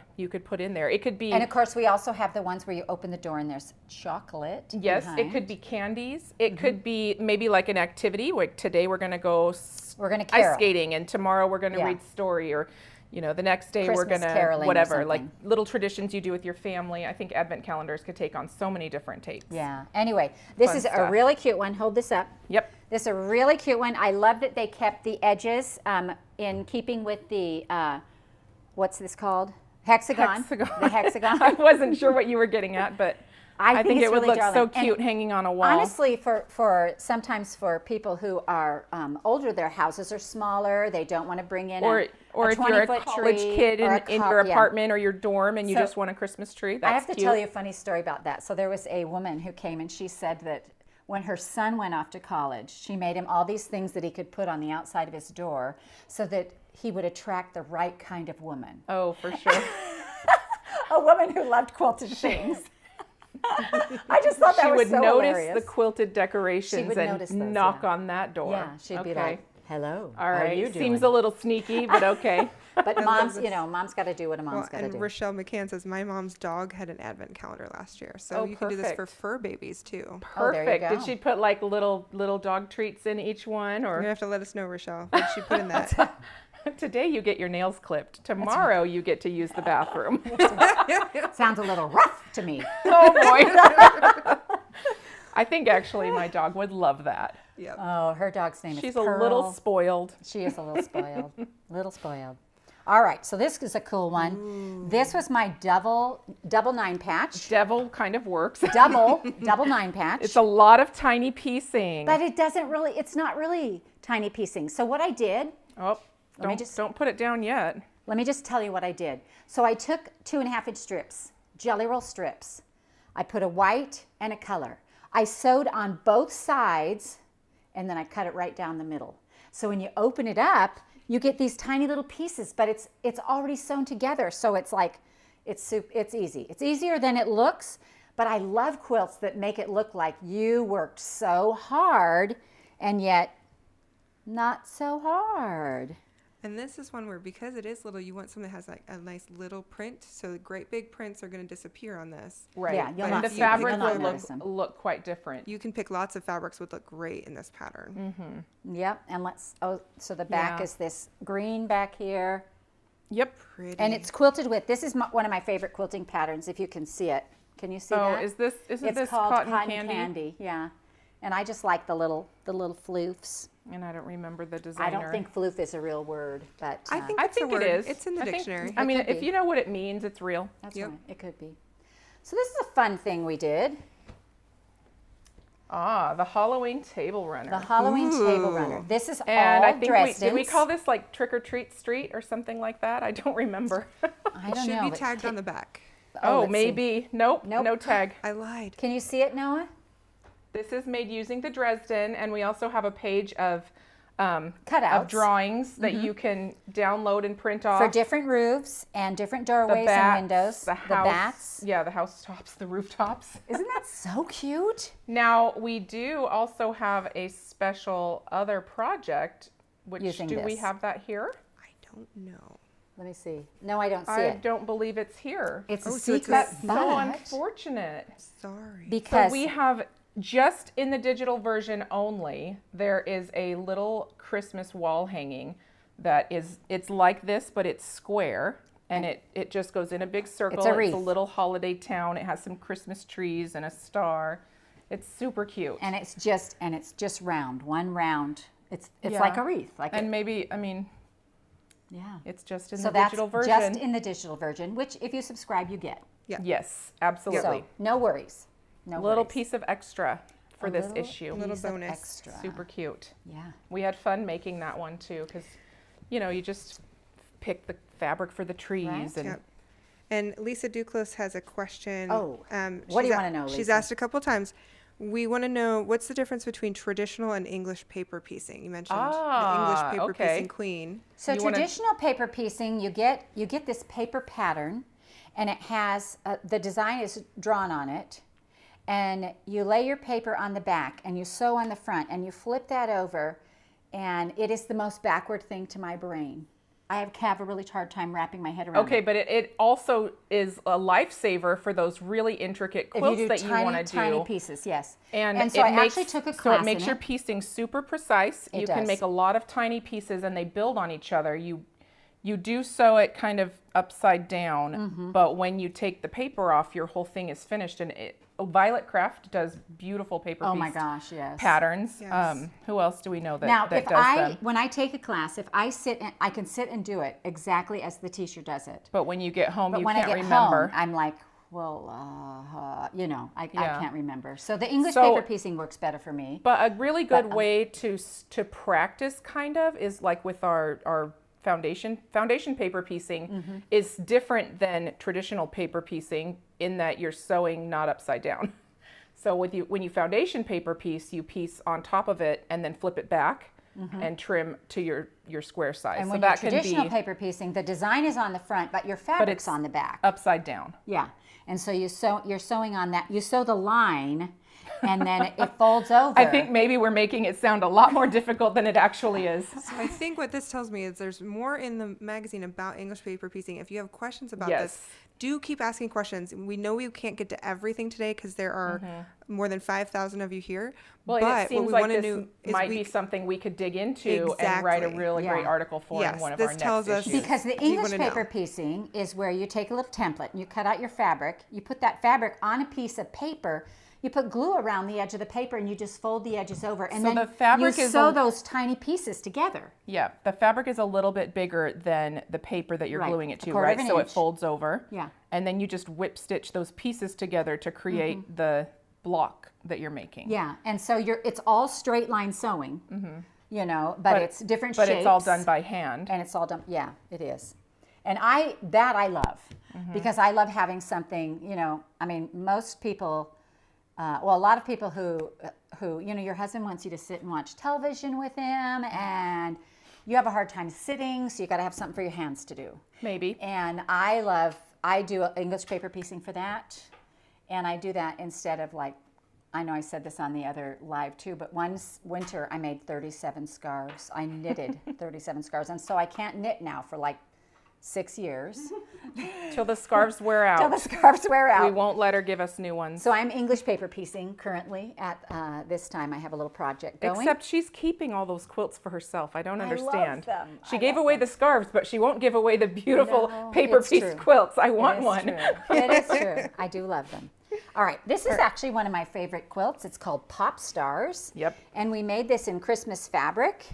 B: put in there. It could be
A: And of course, we also have the ones where you open the door and there's chocolate.
B: yes, it
A: behind.
B: could be candies. It could be maybe like an activity. Like today we're going to go
A: We're going to
B: ice
A: carol.
B: skating and tomorrow we're going to
A: Yeah.
B: read story or you know, the next day we're
A: Christmas
B: gonna
A: caroling or
B: whatever, like
A: something.
B: little traditions you do with your family. I think advent calendars could take on so many different takes.
A: Yeah. Anyway, this
B: Fun
A: is a
B: stuff.
A: really cute one. Hold this up.
B: Yep.
A: This is a really cute one. I love that they kept the edges in keeping with the, what's this called? Hexagon. The hexagon.
B: I wasn't sure what you were getting at, but I think
A: it's
B: it would
A: really
B: look so
A: darling.
B: cute
A: And
B: hanging on a wall.
A: honestly, for sometimes for people who are older, their houses are smaller. They don't want to bring in
B: or
A: a
B: if you're a
A: 20-foot
B: college
A: tree
B: kid
A: or
B: in
A: a
B: your
A: yeah.
B: apartment or your dorm and you
A: So,
B: just want a Christmas tree, that's
A: I have to
B: cute.
A: tell you a funny story about that. So there was a woman who came and she said that when her son went off to college, she made him all these things that he could put on the outside of his door so that he would attract the right kind of woman.
B: Oh, for sure.
A: A woman who loved quilted things. I just thought that
B: She
A: was
B: would
A: so
B: notice
A: hilarious.
B: the quilted decorations
A: would
B: and
A: notice those,
B: knock
A: yeah.
B: on that door.
A: Yeah, she'd be
B: Okay.
A: like, "Hello,
B: All
A: how are
B: right.
A: you doing?"
B: Seems a little sneaky, but okay.
A: But mom's, mom's got to do what a
C: Well,
A: mom's got to
C: and
A: do.
C: Rochelle McCann says, my mom's dog had an advent calendar last year. So
B: Oh,
C: you can do this for
B: perfect.
C: fur babies too.
A: Oh, there you
B: Perfect.
A: go.
B: Did she put like little dog treats in each one,
C: You're
B: or
C: gonna have to let us know, Rochelle. What did she put in that?
B: today you get your nails clipped, tomorrow you get to use the bathroom?
A: Sounds a little rough to me.
B: Oh boy. I think actually my dog would love that.
C: Yep.
A: Oh, her dog's name is
B: She's
A: Pearl.
B: a little spoiled.
A: She is a little spoiled. Little spoiled. All right, so this is a cool one.
C: Ooh.
A: This was my double 9 patch.
B: Devil kind of works.
A: double 9 patch.
B: It's a lot of tiny piecing.
A: But it doesn't really, it's not really tiny piecing. So what I did,
B: Oh,
A: me just-
B: don't put it down yet.
A: let me just tell you what I did. So I took 2.5-inch strips, Jelly Roll strips. I put a white and a color. I sewed on both sides and then I cut it right down the middle. So when you open it up, you get these tiny little pieces, but it's already sewn together. So it's like, it's easy. It's easier than it looks, but I love quilts that make it look like you worked so hard and yet not so hard.
C: And this is one where, because it is little, you want something that has like a nice little print. So the great big prints are going to disappear on this.
B: Right.
A: Yeah, you'll
B: And
A: not
B: the
A: see-
B: fabric
A: you'll not
B: will
A: notice them.
B: look quite different.
C: You can pick lots of fabrics would look great in this pattern.
A: Yep, and so the back
B: Yeah.
A: is this green back here.
B: Yep.
C: Pretty.
A: And it's quilted with, this is one of my favorite quilting patterns, if you can see it. Can you see
B: Oh,
A: that?
B: isn't
A: It's
B: this
A: called
B: cotton candy?
A: yeah. And I just like the little floofs.
B: And I don't remember the designer.
A: I don't think floof is a real word, but
C: I think
B: I
C: it's a
B: think it
C: word.
B: is.
C: It's in the
B: I think-
C: dictionary.
B: I mean,
A: It could
B: if
A: be.
B: you know what it means, it's real.
A: that's
C: Yep.
A: right, it could be. So this is a fun thing we did,
B: Ah, the Halloween table runner.
A: the Halloween table
C: Ooh.
A: runner. This is
B: and
A: all
B: I think did we
A: Dresden's.
B: call this like Trick or Treat Street or something like that? I don't remember.
A: I
C: It
A: don't
C: should
A: know.
C: be
A: but
C: tagged on the back.
B: Oh,
A: let's see.
B: maybe. Nope.
A: Nope.
B: No tag.
C: I lied.
A: Can you see it, Noah?
B: This is made using the Dresden, and we also have a page of
A: Cutouts.
B: drawings that you can download and print off.
A: For different roofs and different
B: the
A: doorways
B: bats,
A: and windows.
B: the house,
A: bats.
B: yeah, the housetops, the rooftops.
A: Isn't that so cute?
B: Now we do also have a special other project. Which
A: Using
B: do we
A: this.
B: have that here?
C: I don't know.
A: Let me see. No, I don't see
B: I
A: it.
B: don't believe it's here.
A: It's a
C: Oh, so it's
A: secret,
C: a-
B: So
A: but
B: unfortunate.
C: Sorry.
A: because
B: So we have just in the digital version only, there is a little Christmas wall hanging that it's like this, but it's square. And it just goes in a big circle.
A: It's a wreath.
B: little holiday town. It has some Christmas trees and a star. It's super cute.
A: and it's just round, one round. It's
B: Yeah.
A: like a wreath, like
B: And maybe,
A: yeah.
B: it's just in
A: So
B: the
A: that's
B: digital version.
A: just in the digital version, which if you subscribe, you get.
B: Yes, absolutely.
A: So no worries. No
B: Little
A: worries.
B: piece of extra for
A: A
B: this
A: little
B: issue.
C: Little
A: piece of
C: bonus.
A: extra.
B: Super cute.
A: Yeah.
B: We had fun making that one too, because you just pick the fabric for the trees
A: Right.
B: and
C: Yep. And Lisa Duclos has a question.
A: Oh, what do
C: she's
A: you
C: a-
A: wanna know,
C: She's
A: Lisa?
C: asked a couple times. We want to know what's the difference between traditional and English paper piecing. You mentioned the English paper
B: okay.
C: piecing queen.
A: So
B: You wanna-
A: traditional paper piecing, you get this paper pattern, and it has the design is drawn on it, and you lay your paper on the back, and you sew on the front, and you flip that over, and it is the most backward thing to my brain. I have a really hard time wrapping my head around
B: okay,
A: it.
B: but it also is a lifesaver for those really intricate
A: If you
B: quilts
A: do
B: that you want to
A: tiny
B: do.
A: pieces, yes.
B: And
A: so
B: it
A: I
B: makes,
A: actually took a
B: so
A: class
B: it makes
A: in
B: your
A: it.
B: piecing super precise.
A: It
B: You can
A: does.
B: make a lot of tiny pieces and they build on each other. You do sew it kind of upside down,
A: Mm-hmm.
B: but when you take the paper off, your whole thing is finished. And Violet Craft does beautiful paper
A: Oh
B: piece
A: my gosh, yes.
B: patterns.
C: Yes.
B: Who else do we know that,
A: Now,
B: that
A: if
B: does them?
A: when I take a class, if I I can sit and do it exactly as the teacher does it.
B: But when you get home,
A: But
B: you
A: when
B: can't
A: I get
B: remember.
A: home, I'm like, well, I
B: Yeah.
A: can't remember. So the English
B: So-
A: paper piecing works better for me.
B: But a really good
A: But,
B: way to practice kind of is like with our foundation paper piecing
A: Mm-hmm.
B: is different than traditional paper piecing in that you're sewing not upside down. So when you foundation paper piece, you piece on top of it and then flip it back and trim to your square size.
A: Mm-hmm. And
B: so
A: when you're
B: that can
A: traditional
B: be
A: paper piecing, the design is on the front, but your fabric's
B: it's
A: on the back.
B: upside down.
A: Yeah. And so you're sewing on that. You sew the line, and then it folds over.
B: I think maybe we're making it sound a lot more difficult than it actually is.
C: So I think what this tells me is there's more in the magazine about English paper piecing. If you have questions about
B: Yes.
C: this, do keep asking questions. We know we can't get to everything today because there are more than 5,000 of you here.
B: Well,
C: but
B: it seems
C: what we
B: like
C: want to
B: this
C: do is
B: might
C: we
B: be something we could dig into and write a
C: Exactly.
B: really great
A: Yeah.
B: article for in
C: Yes,
B: one of
C: this
B: our next
C: tells us-
B: issues.
A: Because the
C: We
A: English
C: wanna know.
A: paper piecing is where you take a little template and you cut out your fabric, you put that fabric on a piece of paper, you put glue around the edge of the paper, and you just fold the edges over, and
B: So
A: then
B: the fabric
A: you
B: is
A: sew
B: a-
A: those tiny pieces together.
B: Yeah, the fabric is a little bit bigger than the paper that you're
A: Right,
B: gluing it
A: a
B: to,
A: quarter of
B: right?
A: an
B: So it
A: inch.
B: folds over.
A: Yeah.
B: And then you just whip stitch those pieces together to create the block that you're making.
A: Yeah, and so it's all straight line sewing, but it's different
B: But
A: shapes.
B: it's all done by hand.
A: And it's all done, yeah, it is. And I love, because I love having something, most people, a lot of people who, your husband wants you to sit and watch television with him, and you have a hard time sitting, so you got to have something for your hands to do.
B: Maybe.
A: And I do English paper piecing for that, and I do that instead of I know I said this on the other live too, but one winter I made 37 scarves. I knitted 37 scarves, and so I can't knit now for 6 years
B: Till the scarves wear out.
A: till the scarves wear out.
B: We won't let her give us new ones.
A: So I'm English paper piecing currently at this time. I have a little project going.
B: Except she's keeping all those quilts for herself. I don't
A: I love
B: understand.
A: them.
B: She
A: I
B: gave
A: love
B: away
A: them.
B: the scarves, but she won't give away the beautiful
A: No,
B: paper
A: it's
B: piece
A: true.
B: quilts. I
A: It
B: want
A: is
B: one.
A: true. It is true. I do love them. All right, this is actually one of my favorite quilts. It's called Pop Stars.
B: Yep.
A: And we made this in Christmas fabric.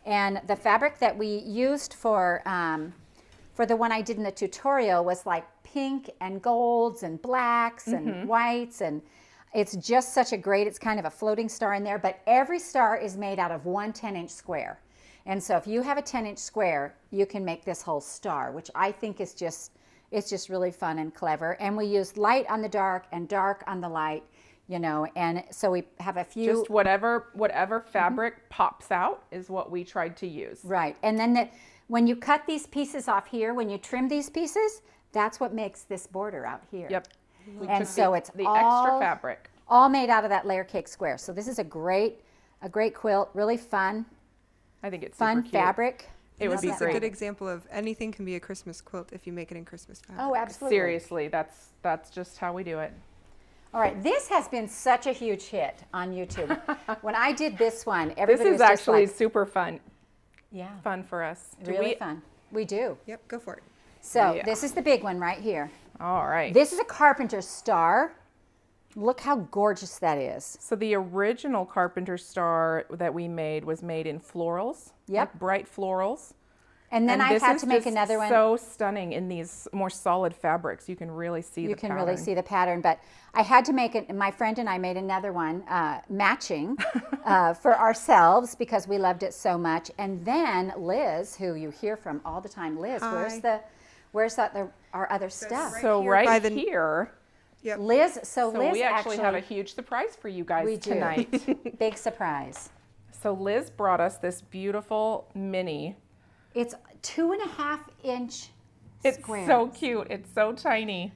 A: And the fabric that we used for the one I did in the tutorial was pink and golds and blacks and whites. And it's just such a great, it's kind of a floating star in there, but every star is made out of one 10-inch square. And so if you have a 10-inch square, you can make this whole star, which I think is it's just really fun and clever. And we used light on the dark and dark on the light, and so we have a few.
B: Just whatever fabric pops out is what we tried to use.
A: Right. And then when you cut these pieces off here, when you trim these pieces, that's what makes this border out here.
B: Yep. We
A: And
B: took
A: so it's
B: the
A: all
B: extra fabric.
A: all made out of that layer cake square. So this is a great quilt, really fun
B: I think it's super cute.
A: fabric.
B: It would
C: This
B: be
C: is a
B: great.
C: good example of anything can be a Christmas quilt if you make it in Christmas fabric.
A: Oh, absolutely.
B: Seriously, that's just how we do it.
A: All right, this has been such a huge hit on YouTube. When I did this one,
B: This
A: everybody
B: is
A: was just
B: actually
A: like,
B: super fun
A: yeah,
B: for us. Do
A: really
B: we-
A: fun. We do.
C: Yep, go for it.
A: So
B: Yeah.
A: this is the big one right here.
B: All right.
A: This is a carpenter star. Look how gorgeous that is.
B: So the original carpenter star that we made was made in florals.
A: Yep.
B: Like bright florals.
A: And then
B: And
A: I've
B: this
A: had
B: is
A: to make
B: just
A: another one.
B: so stunning in these more solid fabrics. You can really see
A: You
B: the
A: can
B: pattern.
A: really see the pattern, but I had to make it. My friend and I made another one matching for ourselves because we loved it so much. And then Liz, who you hear from all the time, Liz,
C: Hi.
A: where's our other stuff?
B: So
C: here by
B: right
C: the-
B: here,
C: Yep.
A: Liz,
B: so
A: Liz
B: we actually have a huge surprise for you guys
A: we do.
B: tonight.
A: Big surprise.
B: So Liz brought us this beautiful mini.
A: It's 2.5-inch
B: It's
A: squares.
B: so cute. It's so tiny.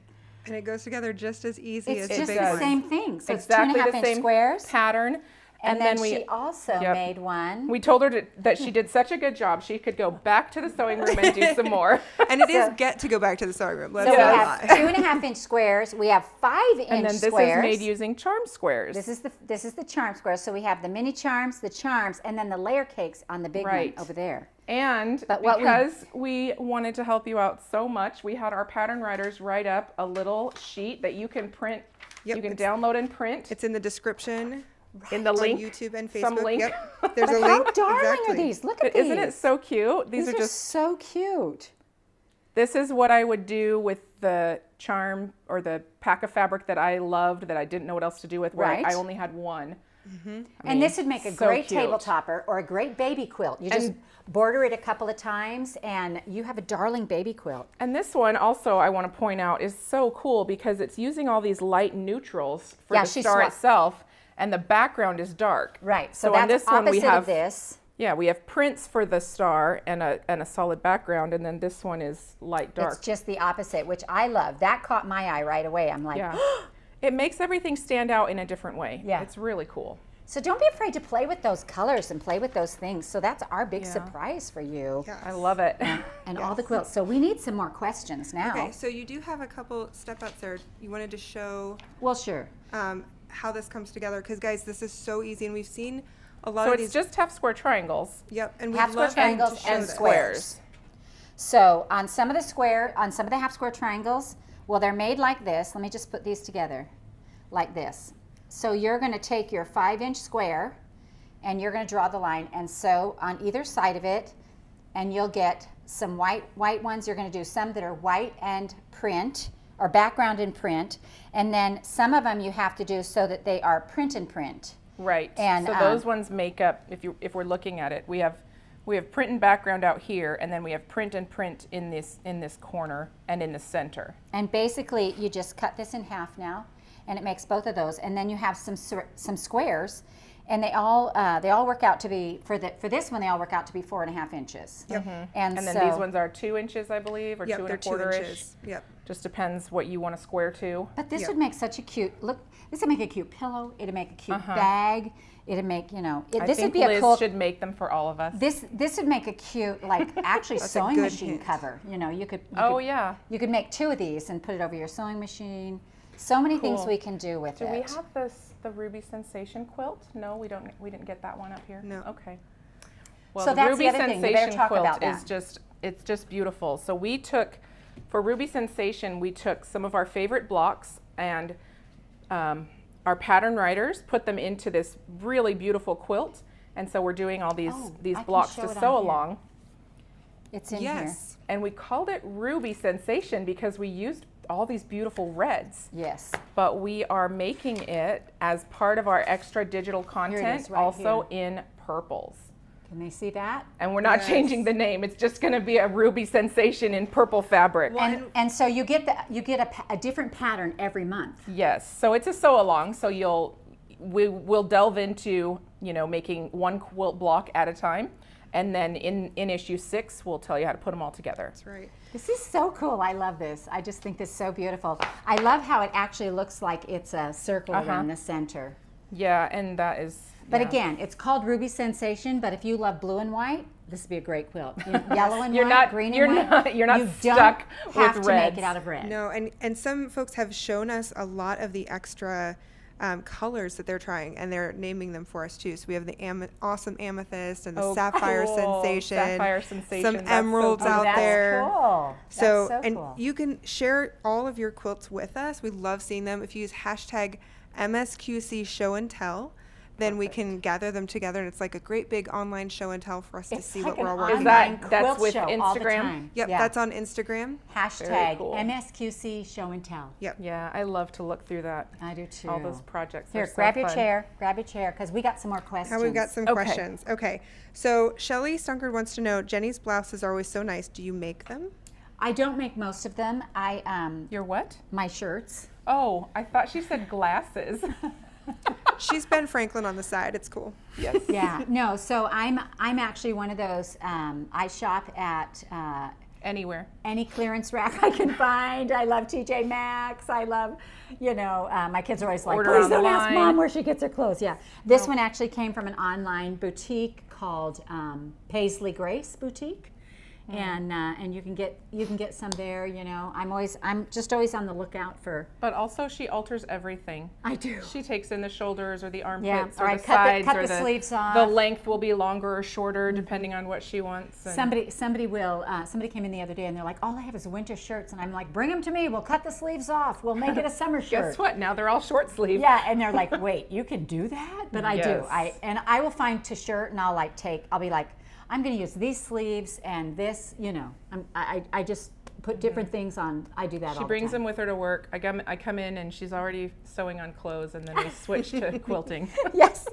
C: And it goes together just as easy
A: It's
C: as
A: just
C: the big
A: the
C: one.
A: same thing. So
B: Exactly
A: it's
B: the
A: 2.5-inch
B: same
A: squares.
B: pattern.
A: And then
B: we
A: she also
B: Yep.
A: made one.
B: we told her that she did such a good job. She could go back to the sewing room and do some more.
C: And it is get to go back to the sewing room. Let's
A: So
C: not
A: we
B: Yes.
A: have
C: lie.
A: 2.5-inch squares. We have 5-inch
B: And then this
A: squares.
B: is made using charm squares.
A: This is the charm squares. So we have the mini charms, the charms, and then the layer cakes on the big
B: Right.
A: one over there.
B: And
A: But what
B: because we wanted to help you out so much, we had our pattern writers write up a little sheet that you can print.
C: Yep,
B: You can
C: it's-
B: download and print
C: It's in the description
B: in the
C: on
B: link.
C: YouTube and
B: Some
C: Facebook.
B: link.
C: Yep. There's a
A: How
C: link.
A: darling
C: exactly.
A: are these? Look at these.
B: Isn't it so cute?
A: These
B: are
A: are
B: just,
A: so cute.
B: this is what I would do with the charm or the pack of fabric that I loved that I didn't know what else to do with, where
A: Right.
B: I only had one.
A: And this would make a
B: so
A: great
B: cute.
A: table topper or a great baby quilt. You just border it a couple of times and you have a darling baby quilt.
B: And this one also I want to point out is so cool because it's using all these light neutrals for
A: Yeah,
B: the
A: she
B: star
A: swapped.
B: itself, and the background is dark.
A: Right. So,
B: So
A: that's
B: on this
A: opposite
B: one we have
A: of this.
B: Yeah, we have prints for the star and a solid background, and then this one is light dark.
A: It's just the opposite, which I love. That caught my eye right away. I'm like,
B: Yeah. It makes everything stand out in a different way.
A: Yeah.
B: It's really cool.
A: so don't be afraid to play with those colors and play with those things. So that's our big
B: Yeah.
A: surprise for you.
C: Yes.
B: I love it.
A: And all the quilts. So we need some more questions now.
C: Okay, so you do have a couple step outs there. You wanted to show
A: Well, sure.
C: how this comes together because, guys, this is so easy, and we've seen a lot
B: So
C: of
B: it's
C: these.
B: just half square triangles.
C: Yep, and we
A: Half square
C: love
A: triangles
C: to show
A: and
C: this.
A: squares. So on some of the half square triangles, well, they're made like this. Let me just put these together like this. So you're going to take your 5-inch square and you're going to draw the line and sew on either side of it, and you'll get some white ones. You're going to do some that are white and print or background and print, and then some of them you have to do so that they are print and print.
B: Right.
A: And,
B: so those ones make up, if we're looking at it, we have print and background out here, and then we have print and print in this corner and in the center.
A: And basically, you just cut this in half now, and it makes both of those. And then you have some squares, and they all work out to be for this one. They all work out to be 4.5 inches.
C: Yep.
A: And,
B: And then
A: so,
B: these ones are 2 inches, I believe, or
C: Yep,
B: 2
C: they're
B: and a
C: 2
B: quarter-ish.
C: inches. Yep.
B: Just depends what you want to square to.
A: But this
C: Yeah.
A: would make such a cute look. This would make a cute pillow. It'd make a cute bag. It'd make
B: I
A: this
B: think
A: would be
B: Liz
A: a cool.
B: should make them for all of us.
A: This would make a cute actually
C: That's a
A: sewing
C: good
A: machine
C: hint.
A: cover. You could.
B: Oh, yeah.
A: You could make 2 of these and put it over your sewing machine. So many things
B: Cool.
A: we can do with
B: Do
A: it.
B: we have the Ruby Sensation quilt? No, we don't. We didn't get that one up here.
C: No.
B: Okay. Well,
A: So
B: the
A: that's
B: Ruby
A: the other thing. We better
B: Sensation
A: talk
B: quilt
A: about
B: is
A: that.
B: it's just beautiful. So we took for Ruby Sensation, we took some of our favorite blocks and our pattern writers, put them into this really beautiful quilt, and so we're doing all these
A: Oh, I can
B: blocks
A: show
B: to
A: it on
B: sew
A: here.
B: along.
A: It's in here.
C: Yes.
B: And we called it Ruby Sensation because we used all these beautiful reds.
A: Yes.
B: But we are making it as part of our extra digital content,
A: is, right
B: also in purples.
A: Can they see that?
B: And we're not
C: Yes.
B: changing the name. It's just going to be a Ruby Sensation in purple fabric.
A: And so you get a different pattern every month.
B: Yes. So it's a sew along. So we'll delve into making one quilt block at a time, and then in issue 6 we'll tell you how to put them all together.
C: That's right.
A: This is so cool. I love this. I just think this is so beautiful. I love how it actually looks like it's a circle around the center.
B: Yeah, and that is.
A: But
B: yeah.
A: again, it's called Ruby Sensation, but if you love blue and white, this would be a great quilt. Yellow and
B: You're
A: white,
B: not-
A: green
B: you're
A: and white.
B: not- you're not
A: you
B: stuck
A: don't
B: with
A: have to make
B: reds.
A: it out of red.
C: No, and some folks have shown us a lot of the extra colors that they're trying, and they're naming them for us too. So we have the awesome amethyst and the
B: Oh,
C: sapphire
B: cool.
C: sensation,
B: Sapphire Sensation,
C: some
B: that's so
C: emeralds
B: cool.
C: out
A: That's
C: there.
A: cool.
C: So,
A: That's so
C: and
A: cool.
C: you can share all of your quilts with us. We love seeing them. If you use hashtag MSQC show and tell, then we can gather them together, and it's like a great big online show and tell for us to
A: It's
C: see
A: like
C: what we're all
A: an
C: working
B: that-
C: on.
A: online
B: that's
A: quilt
B: with
A: show all the
B: Instagram?
A: time.
C: Yep,
A: Yeah.
C: that's on Instagram.
A: Hashtag
B: cool.
A: MSQC show and tell.
C: Yep.
B: Yeah, I love to look through that.
A: I do too.
B: All those projects.
A: Here,
B: are so
A: grab your
B: fun.
A: chair, because we got some more questions.
C: Now we've got some
B: Okay.
C: questions. Okay, so Shelly Stunkard wants to know, Jenny's blouses are always so nice. Do you make them?
A: I don't make most of them.
B: Your what?
A: My shirts.
B: Oh, I thought she said glasses.
C: She's Ben Franklin on the side. It's cool.
B: Yes.
A: Yeah, no. So I'm actually one of those. I shop at
B: Anywhere.
A: any clearance rack I can find. I love TJ Maxx. I love, my kids are always like,
B: Order
A: please don't ask
B: online."
A: mom where she gets her clothes. Yeah, this one actually came from an online boutique called Paisley Grace Boutique. and you can get some there. You know, I'm just always on the lookout for.
B: But also, she alters everything.
A: I do.
B: She takes in the shoulders or the
A: Yeah,
B: armpits
A: or
B: or
A: I
B: the
A: cut the-
B: sides
A: cut
B: or
A: the sleeves off.
B: The length will be longer or shorter depending on what she wants. And
A: Somebody came in the other day and they're like, all I have is winter shirts, and I'm like, bring them to me. We'll cut the sleeves off. We'll make it a summer shirt.
B: guess what? Now they're all short sleeve.
A: Yeah, and they're like, wait, you can do that? But I do.
B: Yes.
A: I will find a shirt and I'll be like, I'm going to use these sleeves and this. You know, I just put different things on. I do that.
B: She
A: all
B: brings
A: the
B: them
A: time.
B: with her to work. I come in and she's already sewing on clothes, and then we switch to quilting.
A: Yes,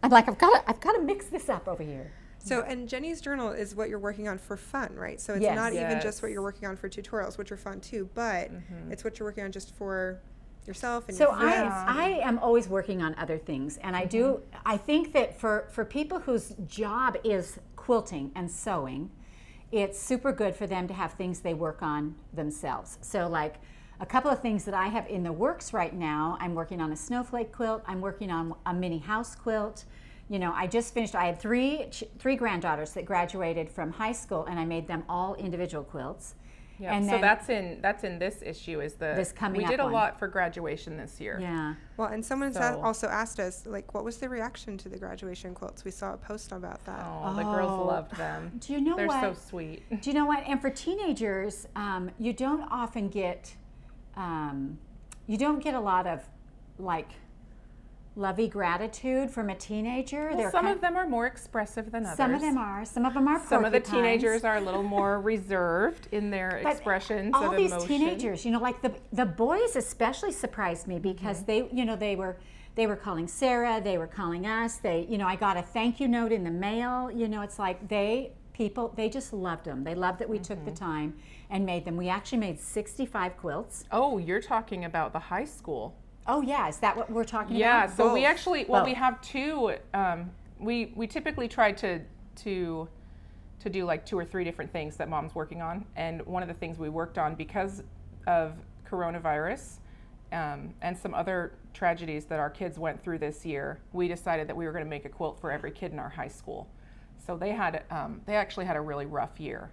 A: I'm like, I've got to mix this up over here.
C: So, and Jenny's journal is what you're working on for fun, right? So it's
A: Yes.
C: not even just what
B: Yes.
C: you're working on for tutorials, which are fun too, but it's what you're working on just for yourself and
A: So
C: your friends.
A: I am always working on other things, and I think that for people whose job is quilting and sewing, it's super good for them to have things they work on themselves. So like a couple of things that I have in the works right now, I'm working on a snowflake quilt, I'm working on a mini house quilt. You know, I just finished, I had three granddaughters that graduated from high school, and I made them all individual quilts.
B: Yeah,
A: And
B: so
A: then-
B: that's in this issue is the
A: This coming
B: we
A: up
B: did a
A: one.
B: lot for graduation this year.
A: Yeah.
C: Well, and someone
B: So-
C: also asked us, like, what was the reaction to the graduation quilts? We saw a post about that.
B: Oh, the girls
A: Oh.
B: loved them.
A: Do you know
B: They're
A: what?
B: so sweet.
A: Do you know what? And for teenagers, you don't often get, you don't get a lot of like lovey gratitude from a teenager.
B: Well,
A: They're
B: some
A: kind-
B: of them are more expressive than others.
A: Some of them are. Some of them are.
B: Some of the
A: porcupines.
B: teenagers are a little more reserved in their
A: But
B: expressions
A: all
B: of
A: these
B: emotion.
A: teenagers, you know, like the boys especially surprised me because they were calling Sarah, they were calling us. I got a thank you note in the mail. You know, it's like they just loved them. They loved that we took the time and made them. We actually made 65 quilts.
B: Oh, you're talking about the high school.
A: Oh yeah, is that what we're talking
B: Yeah,
A: about?
B: so we
C: Both.
B: actually we have two. We typically try to do like 2 or 3 different things that mom's working on, and one of the things we worked on because of coronavirus and some other tragedies that our kids went through this year, we decided that we were going to make a quilt for every kid in our high school. So they actually had a really rough year,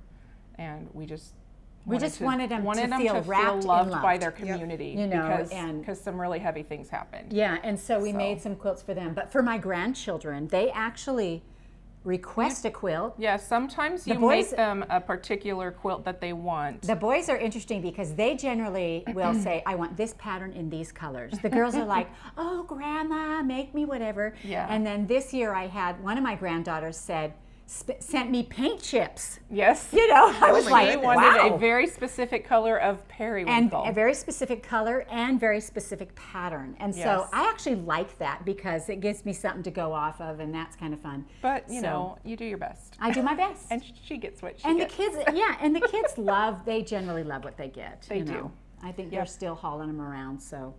B: and we just
A: wanted them to feel wrapped and
B: loved by
A: loved.
B: their community,
A: You know,
B: because some really heavy things happened.
A: Yeah, and so we made some quilts for them. But for my grandchildren, they actually request a quilt.
B: Yeah, sometimes
A: The
B: you
A: boys-
B: make them a particular quilt that they want.
A: The boys are interesting because they generally will say, I want this pattern in these colors. The girls are like, oh, Grandma, make me whatever.
B: Yeah.
A: And then this year I had, one of my granddaughters sent me paint chips.
B: Yes.
A: You know, I was
C: my
A: like,
B: They
C: goodness.
B: wanted
A: wow.
B: a very specific color of
A: And
B: periwinkle.
A: a very specific color and very specific pattern. And so
B: Yes.
A: I actually like that because it gives me something to go off of, and that's kind of fun.
B: But, you
A: So,
B: know, you do your best.
A: I do my best.
B: And she gets what she
A: And the
B: gets.
A: kids, and the kids they generally love what they get.
B: They
A: you know.
B: do.
A: I think they're still hauling them around, so.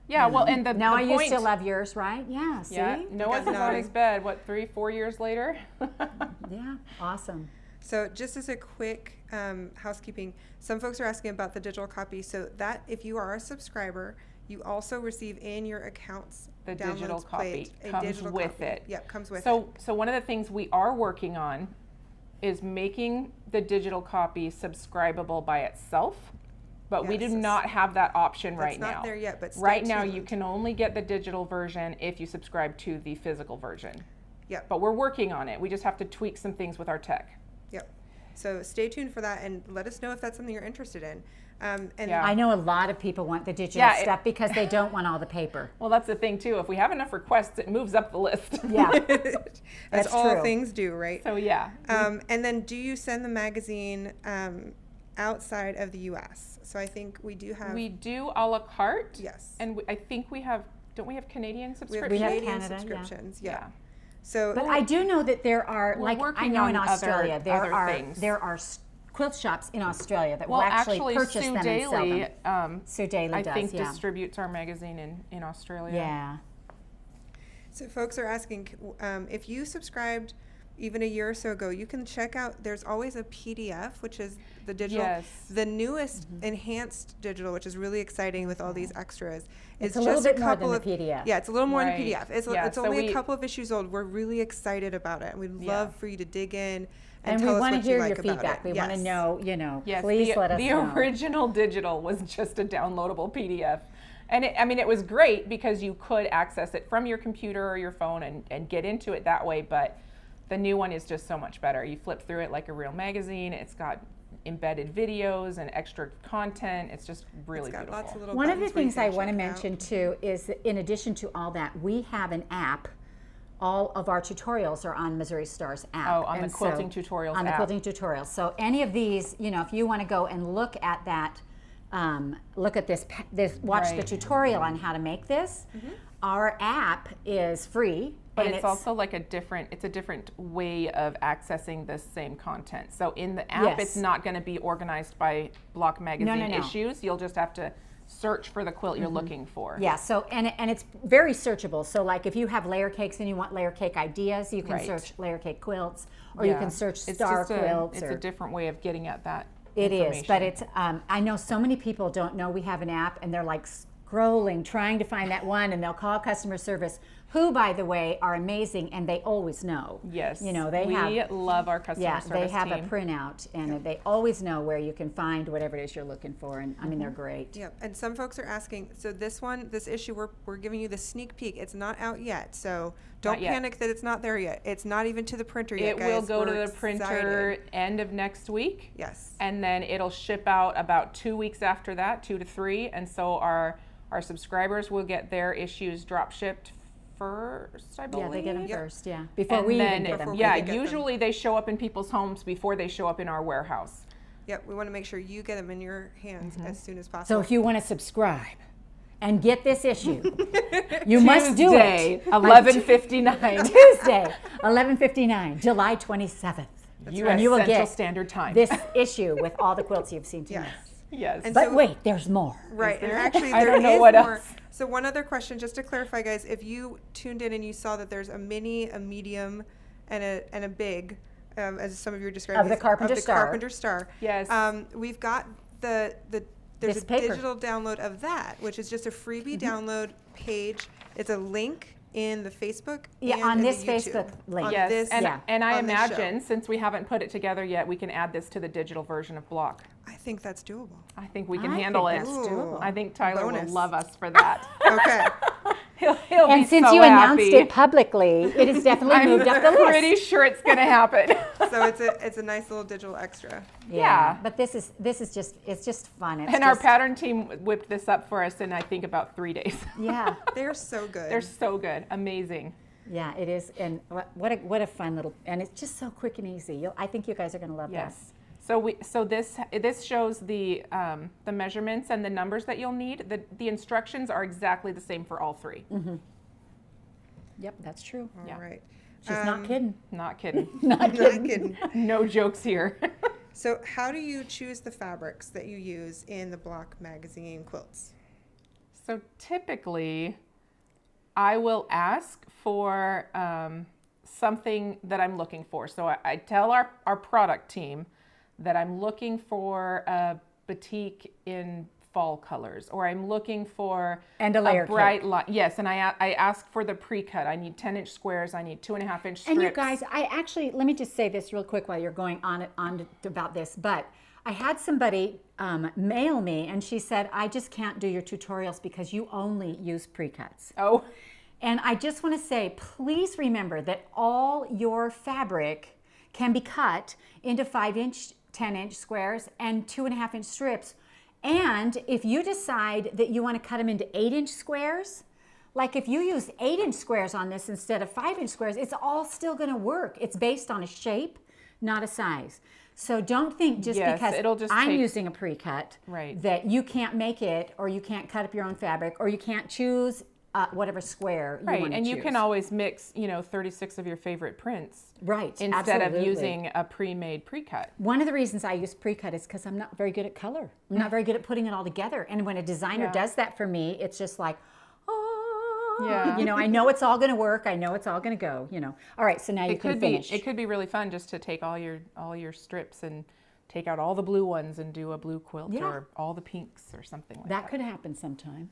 B: Yeah, well, and the
A: Now
B: the
A: I
B: point,
A: used to love yours, right? Yeah, see?
B: Yeah, Noah's
C: guys
B: is on
C: know.
B: his bed, 3-4 years later?
A: Yeah, awesome.
C: So just as a quick housekeeping, some folks are asking about the digital copy. So that if you are a subscriber, you also receive in your accounts
B: The
C: downloads
B: digital
C: plate,
B: copy
C: a
B: comes
C: digital
B: with
C: copy.
B: it.
C: Yep, comes with it.
B: So one of the things we are working on is making the digital copy subscribable by itself, but we do
C: Yes.
B: not have that option
C: That's
B: right
C: not
B: now.
C: there yet, but stay
B: right now you
C: tuned.
B: can only get the digital version if you subscribe to the physical version.
C: Yep.
B: But we're working on it. We just have to tweak some things with our tech.
C: Yep. So stay tuned for that and let us know if that's something you're interested in. And
B: Yeah.
A: I know a lot of people want the digital
B: Yeah,
A: stuff because they don't want all the paper.
B: Well, that's the thing too. If we have enough requests, it moves up the list.
A: Yeah.
C: as
A: That's
C: all
A: true.
C: things do, right?
B: So yeah.
C: And then do you send the magazine outside of the U.S.? So I think we do have.
B: We do a la carte.
C: Yes.
B: And I think we have. Don't we have Canadian
C: We have
B: subscriptions?
A: We have
C: Canadian
A: Canada, yeah.
C: subscriptions. Yeah.
B: Yeah.
C: So
A: But I do know that there are,
B: We're
A: like I
B: working
A: know in
B: on
A: Australia,
B: other things.
A: there are quilt shops in Australia that
B: Well,
A: will actually purchase
B: Sue
A: them and sell
B: Daly,
A: them. Sue Daly
B: I
A: does,
B: think
A: yeah.
B: distributes our magazine in Australia.
A: Yeah.
C: So folks are asking if you subscribed even a year or so ago, you can check out, there's always a PDF, which is the digital.
B: Yes.
C: The newest enhanced digital, which is really exciting with all these extras.
A: It's
C: is
A: a little
C: just
A: bit more
C: couple
A: than
C: of,
A: the PDF.
C: Yeah, it's a little more
B: Right.
C: than PDF. It's,
B: Yeah,
C: it's
B: so
C: only
B: we-
C: a couple of issues old. We're really excited about it. And we'd
B: Yeah.
C: love for you to dig in
A: And
C: tell
A: we
C: us
A: want to
C: what
A: hear
C: you like
A: your
C: about
A: feedback.
C: it.
A: We want to
C: Yes.
A: know,
B: Yes,
A: please let us
B: the
A: know.
B: original digital was just a downloadable PDF. And it was great because you could access it from your computer or your phone and get into it that way. But the new one is just so much better. You flip through it like a real magazine. It's got embedded videos and extra content. It's just really
C: It's got
B: beautiful.
C: lots of little
A: One of the
C: buttons where you
A: things I
C: can
A: want to
C: check it out.
A: mention too is that in addition to all that, we have an app. All of our tutorials are on Missouri Stars app.
B: Oh, on the
A: And
B: Quilting Tutorials
A: On the
B: app.
A: Quilting Tutorials. So any of these, if you want to go and look at that, look at this, watch the
B: Right.
A: tutorial on how to make this. Our app is free.
B: But
A: and
B: it's also like a different way of accessing the same content. So in the app,
A: Yes.
B: it's not going to be organized by Block Magazine
A: no.
B: issues. You'll just have to search for the quilt you're looking for.
A: Yeah, so and it's very searchable. So like if you have layer cakes and you want layer cake ideas, you can
B: Right.
A: search layer cake quilts, or you
B: Yeah.
A: can search
B: It's
A: star
B: just
A: quilts.
B: It's
A: or,
B: a different way of getting at that.
A: It is, but
B: information.
A: it's. I know so many people don't know we have an app, and they're like scrolling, trying to find that one, and they'll call customer service, who, by the way, are amazing, and they always know.
B: Yes.
A: They
B: we
A: have.
B: love our customer
A: Yeah,
B: service
A: they have
B: team.
A: a printout, and they always know where you can find whatever it is you're looking for, and I mean they're great.
C: Yep, and some folks are asking, so this issue, we're giving you the sneak peek. It's not out yet, so don't
B: Not yet.
C: panic that it's not there yet. It's not even to the printer yet,
B: It
C: guys.
B: will go to
C: We're
B: the printer
C: excited.
B: end of next week.
C: Yes.
B: And then it'll ship out about 2 weeks after that, 2 to 3. And so our subscribers will get their issues drop shipped first, I believe.
A: Yeah, they get them
C: Yep.
A: first. Yeah, before
B: And
A: we
B: then,
A: even get them.
C: Before we
B: yeah,
C: get them.
B: usually they show up in people's homes before they show up in our warehouse.
C: Yep, we want to make sure you get them in your hands as soon as
A: So
C: possible.
A: if you want to subscribe and get this issue, you must do
B: Tuesday,
A: it.
B: 11:59.
A: Tuesday, 11:59, July 27th.
B: U.S.
A: And you will
B: Central
A: get
B: Standard Time.
A: this issue with all the quilts you've seen tonight.
C: Yes.
B: Yes.
C: And
A: But
C: so-
A: wait, there's more.
C: Right, and
B: there?
C: actually
B: I
C: there
B: don't know
C: is
B: what
C: more.
B: else.
C: So one other question, just to clarify, guys, if you tuned in and you saw that there's a mini, a medium, and a big, as some of you were describing,
A: Of the Carpenter Star.
C: Carpenter Star.
B: Yes.
C: We've got there's
A: This
C: a
A: paper.
C: digital download of that, which is just a freebie download page. It's a link in the Facebook.
A: Yeah,
C: and
A: on
C: in
A: this
C: the YouTube.
A: Facebook link.
C: On
B: Yes,
C: this,
B: and I
C: on this show.
B: imagine since we haven't put it together yet, we can add this to the digital version of Block.
C: I think that's doable.
B: I think we can
A: I
B: handle
A: think
B: it.
A: that's doable.
B: I think Tyler
C: Bonus.
B: will love us for that.
C: Okay.
B: he'll
A: And
B: be
A: since
B: so
A: you announced
B: happy.
A: it publicly, it has definitely moved up the list.
B: I'm pretty sure it's going to happen.
C: So it's a nice little digital extra.
B: Yeah.
A: But this is just it's just fun. It's
B: And our
A: just-
B: pattern team whipped this up for us in I think about 3 days.
A: Yeah.
C: They're so good.
B: They're so good, amazing.
A: Yeah, it is, and what a fun little, and it's just so quick and easy. I think you guys are going to love
B: Yes. So this shows the measurements and the numbers that you'll need. The instructions are exactly the same for all 3.
A: that. Yep, that's true.
C: All
B: Yeah.
C: right.
A: She's not kidding.
B: Not kidding.
C: Not kidding.
B: No jokes here.
C: So how do you choose the fabrics that you use in the Block magazine quilts?
B: So typically, I will ask for something that I'm looking for. So I tell our product team that I'm looking for a batik in fall colors, or I'm looking for
A: And a layer
B: bright line. Yes, and I ask for the pre-cut. I need 10-inch squares. I need 2.5-inch strips.
A: And you guys, I actually, let me just say this real quick while you're going on about this, but I had somebody mail me and she said, I just can't do your tutorials because you only use pre-cuts.
B: Oh,
A: And I just want to say, please remember that all your fabric can be cut into 5-inch, 10-inch squares and 2.5-inch strips. And if you decide that you want to cut them into 8-inch squares, like if you use 8-inch squares on this instead of 5-inch squares, it's all still going to work. It's based on a shape, not a size. So don't think just
B: Yes,
A: because
B: it'll just
A: I'm
B: take-
A: using a pre-cut
B: Right.
A: that you can't make it, or you can't cut up your own fabric, or you can't choose whatever square you
B: right.
A: want to
B: And
A: choose.
B: you can always mix, 36 of your favorite prints
A: Right,
B: instead
A: absolutely.
B: of using a pre-made pre-cut.
A: One of the reasons I use pre-cut is because I'm not very good at color. I'm not very good at putting it all together. And when a designer
B: Yeah.
A: does that for me, it's just like, oh,
B: Yeah.
A: You know, I know it's all going to work. I know it's all going to go, you know. All right, so now you
B: It
A: can
B: could
A: finish.
B: be, it could be really fun just to take all your strips and take out all the blue ones and do a blue quilt
A: Yeah.
B: or all the pinks or something like that.
A: That could happen sometime.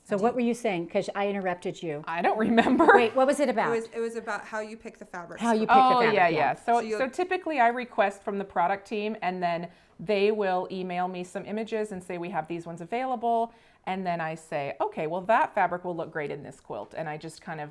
A: So what were you saying? Because I interrupted you.
B: I don't remember.
A: Wait, what was it about?
C: It was about how you pick the fabrics.
A: How you
C: for-
A: pick the
B: Oh,
A: fabric,
B: yeah,
A: yeah.
B: yeah. So,
C: So you'll-
B: so typically I request from the product team and then they will email me some images and say we have these ones available. And then I say, okay, well that fabric will look great in this quilt. And I just kind of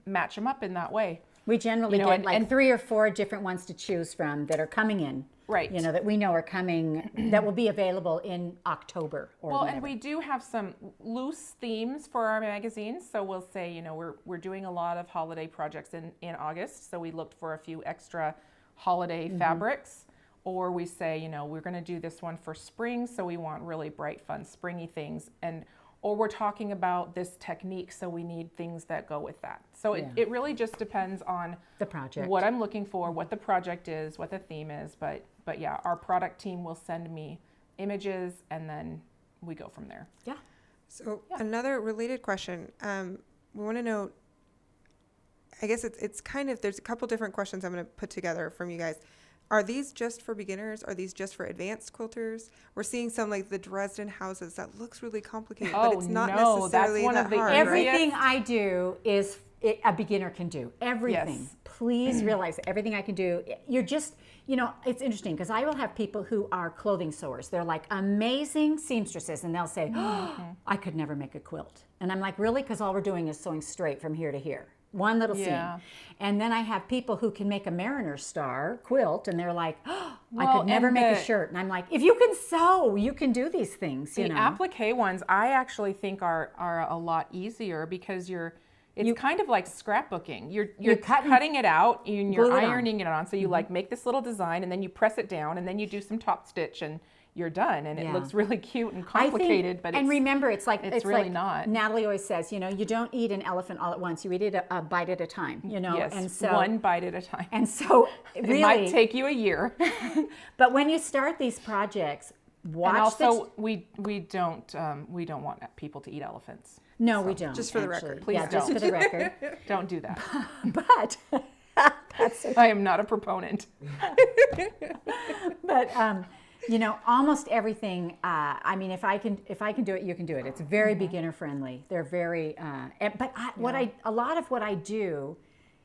B: match them up in that way.
A: We generally
B: You know,
A: get
B: and-
A: like
B: and-
A: 3 or 4 different ones to choose from that are coming in.
B: Right.
A: You know, that we know are coming, that will be available in October or
B: Well,
A: whenever.
B: and we do have some loose themes for our magazines. So we'll say, you know, we're doing a lot of holiday projects in August. So we looked for a few extra holiday fabrics. Or we say, you know, we're going to do this one for spring. So we want really bright, fun, springy things. Or we're talking about this technique. So we need things that go with that. So
A: Yeah.
B: it really just depends on
A: the project.
B: what I'm looking for, what the project is, what the theme is. But yeah, our product team will send me images and then we go from there.
A: Yeah.
C: So another related question. We want to know, I guess it's kind of, there's a couple different questions I'm going to put together from you guys. Are these just for beginners? Are these just for advanced quilters? We're seeing some like the Dresden houses that looks really complicated, but
B: Oh,
C: it's not
B: no, that's
C: necessarily
B: one
C: that
B: of the
C: hard.
A: Everything I do is a beginner can do. Everything.
B: Yes.
A: Please realize that everything I can do. You're just, you know, it's interesting because I will have people who are clothing sewers. They're like amazing seamstresses, and they'll say, oh, I could never make a quilt. And I'm like, really? Because all we're doing is sewing straight from here to here. One little
B: Yeah.
A: seam. And then I have people who can make a Mariner Star quilt, and they're like, oh, I
B: Well,
A: could never
B: and
A: make a
B: the-
A: shirt. And I'm like, if you can sew, you can do these things, you
B: The
A: know.
B: applique ones I actually think are a lot easier because it's kind of like scrapbooking. You're cutting it out and you're
A: glue it on.
B: ironing it on. So you like make this little design and then you press it down and then you do some top stitch and you're done. And it
A: Yeah.
B: looks really cute and
A: I think-
B: complicated, but
A: and
B: it's,
A: remember, it's like
B: it's really
A: like
B: not.
A: Natalie always says, you know, you don't eat an elephant all at once. You eat it a bite at a time. You know,
B: yes,
A: and so
B: one bite at a time.
A: and so
B: It
A: really,
B: might take you a year.
A: but when you start these projects, watch
B: And also,
A: the.
B: we don't want people to eat elephants.
A: No, we don't.
C: Just for the
A: actually.
C: record.
B: Please
A: yeah, just
B: don't.
A: for the record.
B: Don't do that.
A: But
B: I am not a proponent.
A: but you know, almost everything. I mean, if I can do it, you can do it. It's very beginner friendly. They're very. But a lot of what I do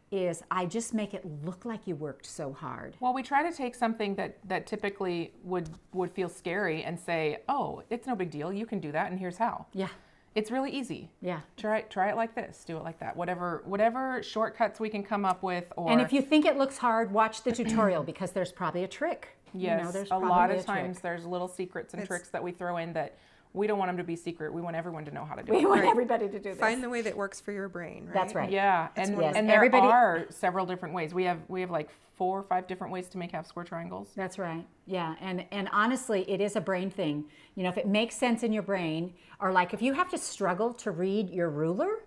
A: is I just make it look like you worked so hard.
B: Well, we try to take something that typically would feel scary and say, oh, it's no big deal. You can do that, and here's how.
A: Yeah.
B: It's really easy.
A: Yeah.
B: Try it like this. Do it like that. Whatever shortcuts we can come up with. Or
A: And if you think it looks hard, watch the tutorial because there's probably a trick.
B: yes,
A: You know, there's
B: a lot
A: probably
B: of
A: a trick.
B: times there's little secrets and
C: It's-
B: tricks that we throw in that we don't want them to be secret. We want everyone to know how to do
A: We
B: it.
A: want
C: Right.
A: everybody to do this.
C: Find the way that works for your brain, right?
A: That's right.
B: Yeah, and
C: one of
A: the-
B: and there
A: Everybody-
B: are several different ways. We have like 4 or 5 different ways to make half square triangles.
A: That's right. Yeah, and honestly, it is a brain thing. You know, if it makes sense in your brain, or like if you have to struggle to read your ruler,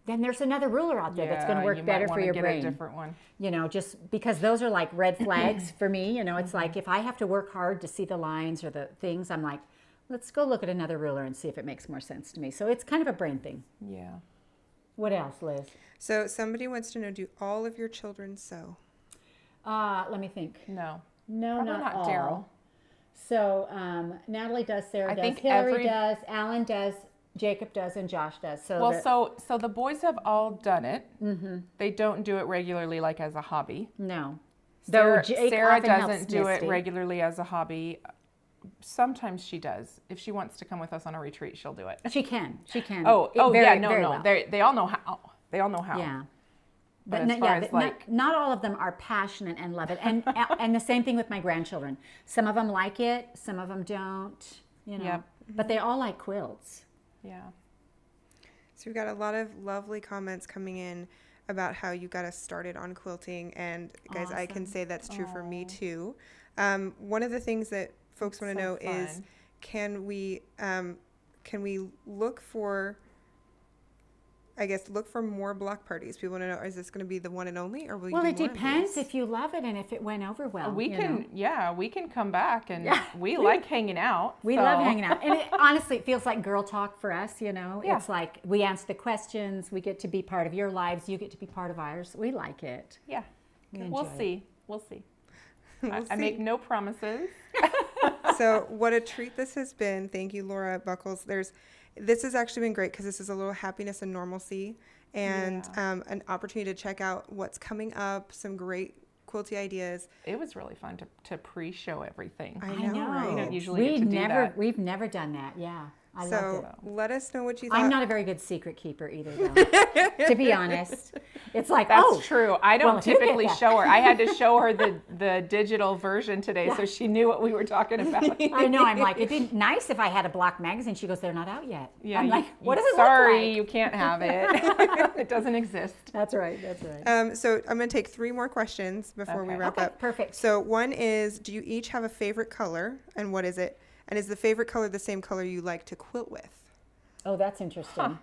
A: then there's another ruler out there that's going to work
B: you
A: better
B: might
A: for
B: wanna
A: your
B: get
A: brain.
B: a different one.
A: You know, just because those are like red flags for me. You know, it's like if I have to work hard to see the lines or the things, I'm like, let's go look at another ruler and see if it makes more sense to me. So it's kind of a brain thing.
B: Yeah.
A: What else, Liz?
C: So somebody wants to know, do all of your children sew?
A: Let me think.
B: No.
A: No,
B: Probably
A: not
B: not
A: all.
B: Daryl.
A: So Natalie does, Sarah
B: I
A: does,
B: think
A: Hillary
B: every-
A: does, Alan does, Jacob does, and Josh does. So
B: Well,
A: the-
B: so the boys have all done it. Mm-hmm. They don't do it regularly, like as a hobby.
A: no.
B: Sarah,
A: Jake
B: Sarah
A: often helps
B: doesn't do
A: Misty.
B: it regularly as a hobby. Sometimes she does. If she wants to come with us on a retreat, she'll do it.
A: She can.
B: Oh,
A: Very-
B: yeah, no,
A: very
B: no.
A: well.
B: They all know how. They all know how.
A: Yeah.
B: But
A: But
B: as far as
A: not,
B: like,
A: not all of them are passionate and love it. And and the same thing with my grandchildren. Some of them like it, some of them don't, you know.
B: Yep.
A: But they all like quilts.
B: yeah.
C: So we've got a lot of lovely comments coming in about how you got us started on quilting, and guys, I can
A: Awesome.
C: say that's true for me too. One of the things that folks want to
B: So
C: know is,
B: fun.
C: can we look for I guess, look for more block parties? People want to know, is this going to be the one and only, or will you
A: Well,
C: do
A: it
C: more of
A: depends
C: these?
A: if you love it and if it went over well.
B: We
A: you
B: can,
A: know.
B: yeah, we can come back, and
A: Yeah.
B: we like hanging out.
A: We
B: so-
A: love hanging out. And honestly, it feels like girl talk for us, you know.
B: Yeah.
A: It's like we answer the questions, we get to be part of your lives, you get to be part of ours. We like it.
B: Yeah,
A: We
B: we'll
A: enjoy it.
B: see. We'll see. I
C: see.
B: make no promises.
C: So what a treat this has been. Thank you, Laura Buckles. This has actually been great because this is a little happiness and normalcy, and an opportunity to check out what's coming up, some great quilty ideas.
B: It was really fun to pre-show everything.
C: I know, right?
B: We don't usually get to do that.
A: We've never done that. Yeah. I loved
C: So
A: it.
C: let us know what you thought.
A: I'm not a very good secret keeper either, though. To be honest, it's like,
B: That's
A: oh,
B: true. I don't
A: well, if you get
B: typically
A: that.
B: show her. I had to show her the digital version today, so she knew what we were talking about.
A: I know. I'm like, it'd be nice if I had a block magazine. She goes, they're not out yet.
B: Yeah,
A: I'm like, what does it
B: sorry,
A: look like?
B: you can't have it. It doesn't exist.
A: That's right. That's right.
C: So I'm going to take 3 more questions before we
B: Okay.
C: wrap
A: Okay,
C: up.
A: perfect.
C: So one is, do you each have a favorite color, and what is it? And is the favorite color the same color you like to quilt with?
A: Oh, that's interesting.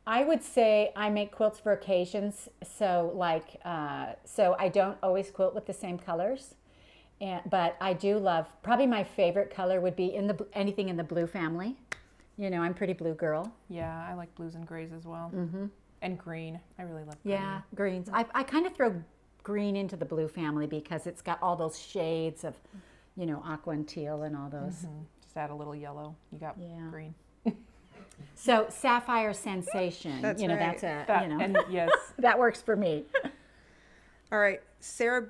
A: I would say I make quilts for occasions, so so I don't always quilt with the same colors, but I do love. Probably my favorite color would be anything in the blue family. You know, I'm a pretty blue girl.
B: Yeah, I like blues and grays as well. Mm-hmm. And green. I really love green.
A: Yeah, greens. I kind of throw green into the blue family because it's got all those shades of, you know, aqua and teal and all those.
B: Just add a little yellow. You got
A: Yeah.
B: green.
A: So sapphire sensation.
C: That's
A: you know,
C: right.
A: that's
B: That,
A: you know
B: and yes,
A: that works for me.
C: All right, Sarah,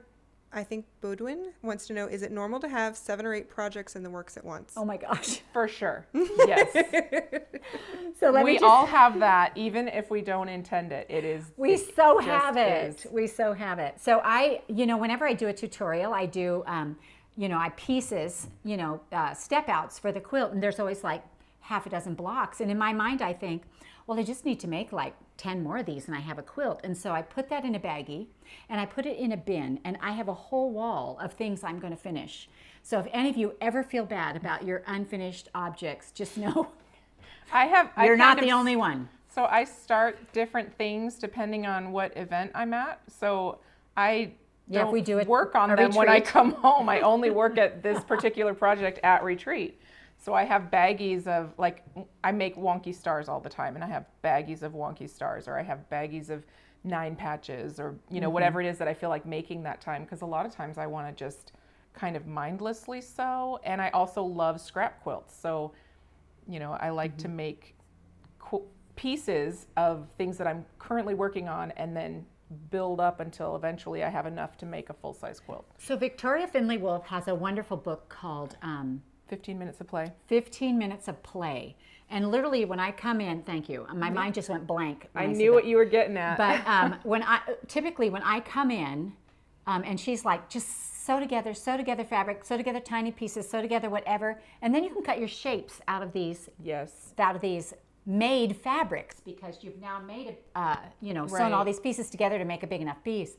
C: I think Bodwin wants to know, is it normal to have 7 or 8 projects in the works at once?
A: Oh my gosh.
B: for sure. Yes.
A: So let me
B: We
A: just
B: all have that, even if we don't intend it. It is.
A: We
B: it
A: so
B: just
A: have it.
B: is.
A: We so have it. So whenever I do a tutorial, I do, I pieces, step outs for the quilt, and there's always like half a dozen blocks. And in my mind, I think, well, I just need to make like 10 more of these and I have a quilt. And so I put that in a baggie and I put it in a bin, and I have a whole wall of things I'm going to finish. So if any of you ever feel bad about your unfinished objects, just know you're not the only one.
B: So I start different things depending on what event I'm at. So I
A: Yeah, if
B: don't
A: we do
B: work on
A: a
B: them when I
A: retreat.
B: come home. I only work at this particular project at retreat. So I have baggies of, like, I make wonky stars all the time, and I have baggies of wonky stars, or I have baggies of 9 patches, or, whatever it is that I feel like making that time. Because a lot of times I want to just kind of mindlessly sew. And I also love scrap quilts. So, I like to make pieces of things that I'm currently working on, and then build up until eventually I have enough to make a full-size quilt.
A: So Victoria Finley Wolf has a wonderful book called
B: 15 minutes of play.
A: 15 Minutes of Play. And literally when I come in, thank you, my mind just went blank.
B: I
A: when
B: knew
A: said
B: what
A: that.
B: you were getting at.
A: But when I come in, and she's like, just sew together fabric, sew together tiny pieces, sew together whatever, and then you can cut your shapes out of these
B: Yes.
A: made fabrics, because you've now made sewn
B: Right.
A: all these pieces together to make a big enough piece.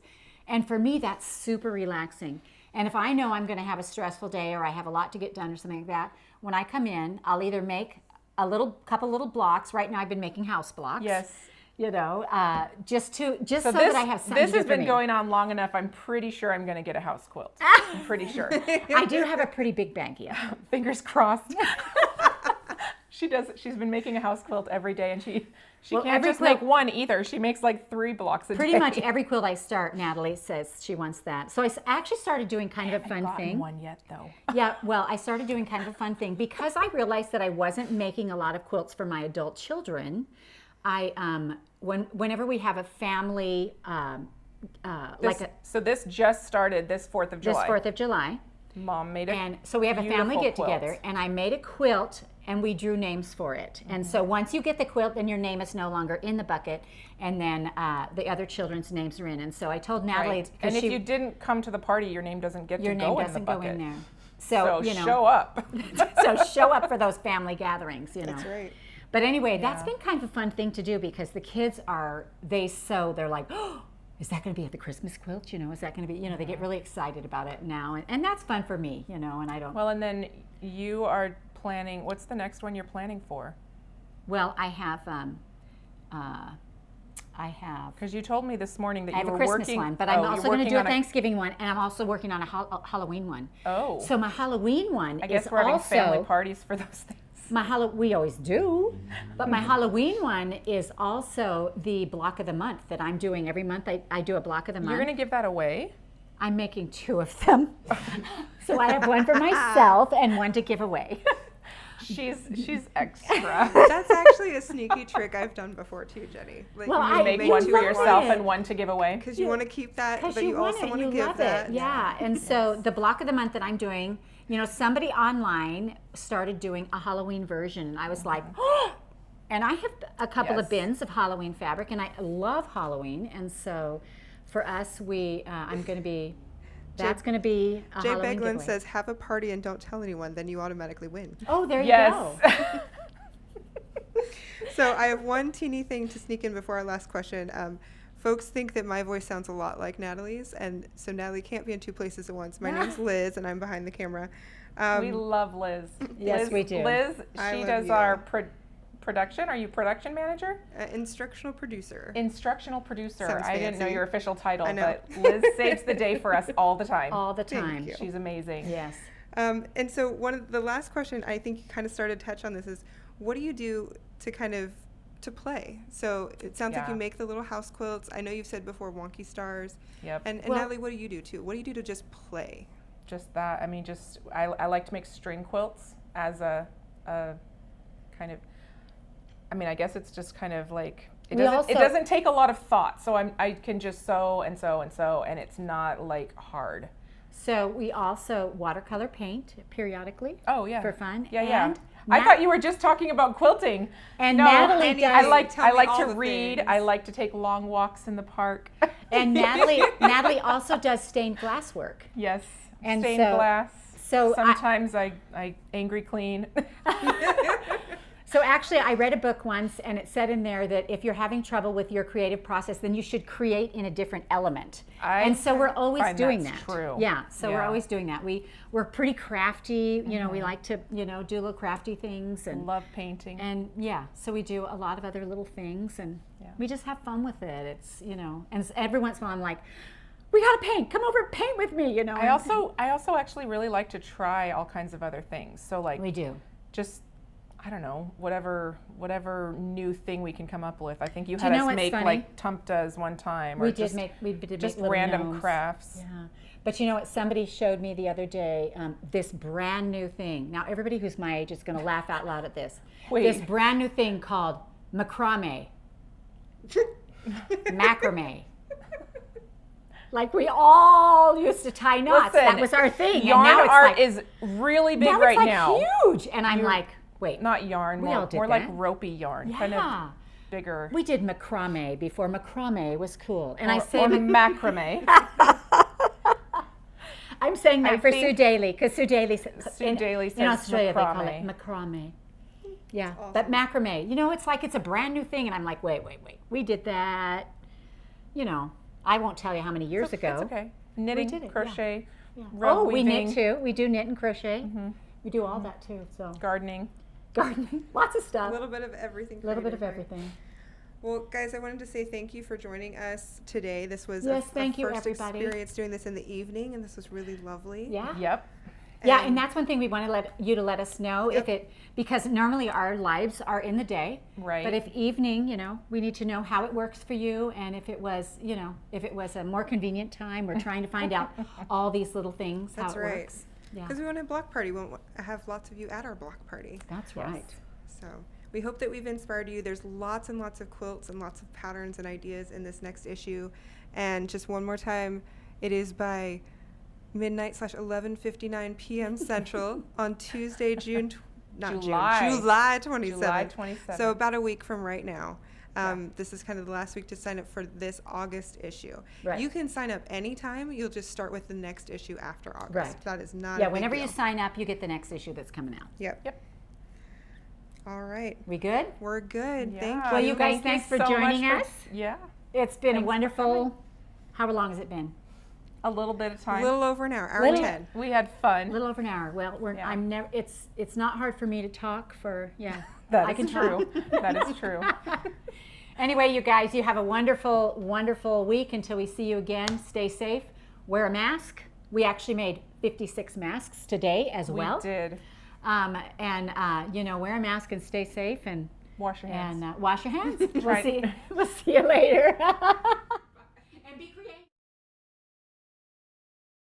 A: And for me, that's super relaxing. And if I know I'm going to have a stressful day, or I have a lot to get done or something like that, when I come in, I'll either make a couple little blocks. Right now I've been making house blocks.
B: Yes.
A: Just so
B: this,
A: that I have something
B: this
A: to do
B: has
A: for
B: been
A: me.
B: going on long enough. I'm pretty sure I'm going to get a house quilt. I'm pretty sure.
A: I do have a pretty big baggie.
B: Fingers crossed. She's been making a house quilt every day, and she
A: Well,
B: can't
A: every
B: just make
A: quilt-
B: one either. She makes like 3 blocks a day.
A: Pretty much every quilt I start, Natalie says she wants that. So I actually started doing kind of a fun
B: Gotten
A: thing.
B: one yet though.
A: Yeah, well, I started doing kind of a fun thing because I realized that I wasn't making a lot of quilts for my adult children. Whenever we have a family,
B: So this just started this 4th of
A: this
B: July.
A: 4th of July,
B: Mom made it.
A: and so we have a family
B: beautiful
A: get together,
B: quilt.
A: and I made a quilt, and we drew names for it. And so once you get the quilt, then your name is no longer in the bucket, and then the other children's names are in. And so I told Natalie,
B: Right. And if you didn't come to the party, your name doesn't get
A: your
B: to
A: name
B: go
A: doesn't
B: in the
A: go
B: bucket.
A: in there.
B: So
A: So
B: show up.
A: so show up for those family gatherings,
C: That's right.
A: But anyway, that's been kind of a fun thing to do because the kids they're like, oh, is that going to be at the Christmas quilt? Is that going to be, they get really excited about it now. And that's fun for me, and I don't.
B: Well, and then you are planning, what's the next one you're planning for?
A: Well, I have, I have.
B: Because you told me this morning that
A: I have
B: you
A: a
B: were
A: Christmas
B: working.
A: one, but
B: oh,
A: I'm
B: you're
A: also going to
B: working
A: do a
B: on
A: Thanksgiving one, and I'm also working on a Halloween one.
B: Oh.
A: So my Halloween one
B: I guess
A: is
B: we're having family
A: also
B: parties for those things.
A: we always do, but my Halloween one is also the block of the month that I'm doing every month. I do a block of the month.
B: You're going to give that away?
A: I'm making 2 of them, so I have one for myself and one to give away.
B: She's extra.
C: That's actually a sneaky trick I've done before too, Jenny. Like
A: Well,
C: you
A: I
B: Make
A: You
B: one for
A: love
B: yourself
A: it.
B: and one to give away.
C: because you want to keep that,
A: Because
C: but you
A: want
C: also
A: it,
C: want to
A: you
C: give
A: love
C: that.
A: it, yeah. And so the block of the month that I'm doing, somebody online started doing a Halloween version, and I was like, oh! And I have a couple of
B: Yes.
A: bins of Halloween fabric, and I love Halloween, and so for us, I'm going to be. That's going to be a
C: Jay
A: Halloween
C: Beglin
A: giveaway.
C: says, "Have a party and don't tell anyone, then you automatically win."
A: "Oh, there you
B: Yes.
A: go."
C: So I have one teeny thing to sneak in before our last question. Folks think that my voice sounds a lot like Natalie's, and so Natalie can't be in 2 places at once. My name's Liz, and I'm behind the camera.
B: We love Liz.
A: Yes,
B: Liz,
A: we do.
B: Liz,
C: I
B: she
C: love
B: does
C: you.
B: our production. Are you production manager?
C: Instructional producer.
B: Instructional producer.
C: Sounds
B: I didn't know
C: fancy.
B: your official title,
C: I know.
B: but Liz saves the day for us all the time.
A: All the
C: Thank
A: time.
C: you.
B: She's amazing.
A: Yes.
C: And so one of the last question, I think you kind of started to touch on this, is what do you do to kind of to play? So it sounds like
B: Yeah.
C: you make the little house quilts. I know you've said before wonky stars.
B: Yep.
C: And
A: Well-
C: Natalie, what do you do too? What do you do to just play?
B: Just that. I mean, I like to make string quilts as a kind of. I mean, I guess it's just kind of like it
A: We
B: doesn't
A: also-
B: take a lot of thought. So I can just sew and sew and sew, and it's not like hard.
A: So we also watercolor paint periodically.
B: Oh yeah.
A: For fun.
B: Yeah, yeah.
A: And
B: I
A: Nat-
B: thought you were just talking about quilting.
A: And
B: No,
A: Natalie
C: Any-
A: does.
B: I like
C: Tell me all
B: to
C: the
B: read.
C: things.
B: I like to take long walks in the park.
A: And Natalie also does stained glass work.
B: Yes.
A: And
B: Stained
A: so-
B: glass.
A: so I-
B: sometimes I angry clean.
A: So actually, I read a book once, and it said in there that if you're having trouble with your creative process, then you should create in a different element. And so we're always
B: find
A: doing
B: that's
A: that.
B: true.
A: Yeah. So we're
B: Yeah.
A: always doing that. We're pretty crafty. We like to do little crafty things and.
B: Love painting.
A: And yeah, so we do a lot of other little things, and
B: Yeah.
A: we just have fun with it. It's and every once in a while I'm like, we gotta paint. Come over and paint with me.
B: I also actually really like to try all kinds of other things. So like
A: we do.
B: just I don't know, whatever new thing we can come up with. I think you
A: Do
B: had
A: you know
B: us
A: what's
B: make
A: funny?
B: like tumptas one time, or
A: We
B: just
A: did make
B: just
A: little
B: random
A: gnomes.
B: crafts.
A: Yeah, but you know what? Somebody showed me the other day this brand new thing. Now everybody who's my age is going to laugh out loud at this.
B: Wait.
A: This brand new thing called macrame. Macrame. Like we all used to tie knots.
B: Listen,
A: that was our thing.
B: Yarn
A: and now it's
B: art
A: like,
B: is really big
A: now
B: right
A: it's like
B: now.
A: huge. And I'm like, wait,
B: Not yarn,
A: We
B: more,
A: all did
B: more like
A: that.
B: ropey yarn, kind
A: Yeah.
B: of bigger.
A: we did macrame before macrame was cool. And I
B: Or-
A: say
B: or macrame.
A: I'm saying that
B: I
A: for
B: think
A: Sue Daly, because Sue Daly,
B: Sue Daly
A: in
B: says
A: Australia they call it
B: macrame.
A: macrame. Yeah, but macrame, it's like it's a brand new thing, and I'm like, wait, we did that. I won't tell you how many years ago.
B: It's okay. Knitting,
A: did it, yeah.
B: crochet,
A: Yeah.
B: rug
A: Oh, we knit
B: weaving,
A: too. We do knit and crochet. We do all that too. So
B: gardening.
A: gardening, lots of
C: A
A: stuff,
C: little bit of everything.
A: a little bit of
C: creative, right?
A: everything.
C: Well, guys, I wanted to say thank you for joining us today. This was
A: Yes,
C: a
A: thank you,
C: first
A: everybody.
C: experience doing this in the evening, and this was really lovely.
A: Yeah.
B: Yep.
A: Yeah, and that's one thing we want to let you us know
C: Yep.
A: because normally our lives are in the day,
B: Right.
A: But if evening, we need to know how it works for you, and if it was, if it was a more convenient time, we're trying to find out all these little things
C: That's
A: how it
C: right.
A: works. Yeah,
C: Because we want a block party. We want to have lots of you at our block party.
A: that's
B: Yes.
A: right.
C: So we hope that we've inspired you. There's lots and lots of quilts and lots of patterns and ideas in this next issue. And just one more time, it is by midnight/11:59 p.m. Central on Tuesday, July 27th.
B: July 27th.
C: So about a week from right now. This is kind of the last week to sign up for this August issue.
A: Right.
C: You can sign up anytime. You'll just start with the next issue after August.
A: Right.
C: That is not
A: Yeah,
C: a big
A: whenever
C: deal.
A: you sign up, you get the next issue that's coming out.
C: Yep.
B: Yep.
C: All right.
A: We good?
C: We're good. Thank
B: Yeah.
C: you.
A: Well, you guys,
B: Thank
A: thanks for
B: so much
A: joining us.
B: Yeah.
A: It's been a
B: Thanks for
A: wonderful. How long has it been?
B: A little bit of
C: A
B: time.
C: little over an hour, hour
A: Little-
C: 10.
B: We had
A: A
B: fun.
A: little over an hour. Well,
B: Yeah.
A: I'm never. It's not hard for me to talk. I
B: That
A: can
B: is true.
A: talk.
B: That is true.
A: Anyway, you guys, you have a wonderful, wonderful week until we see you again. Stay safe. Wear a mask. We actually made 56 masks today as well.
B: We did.
A: You know, wear a mask and stay safe and
B: Wash your hands.
A: wash your hands.
B: Right.
A: We'll see you later.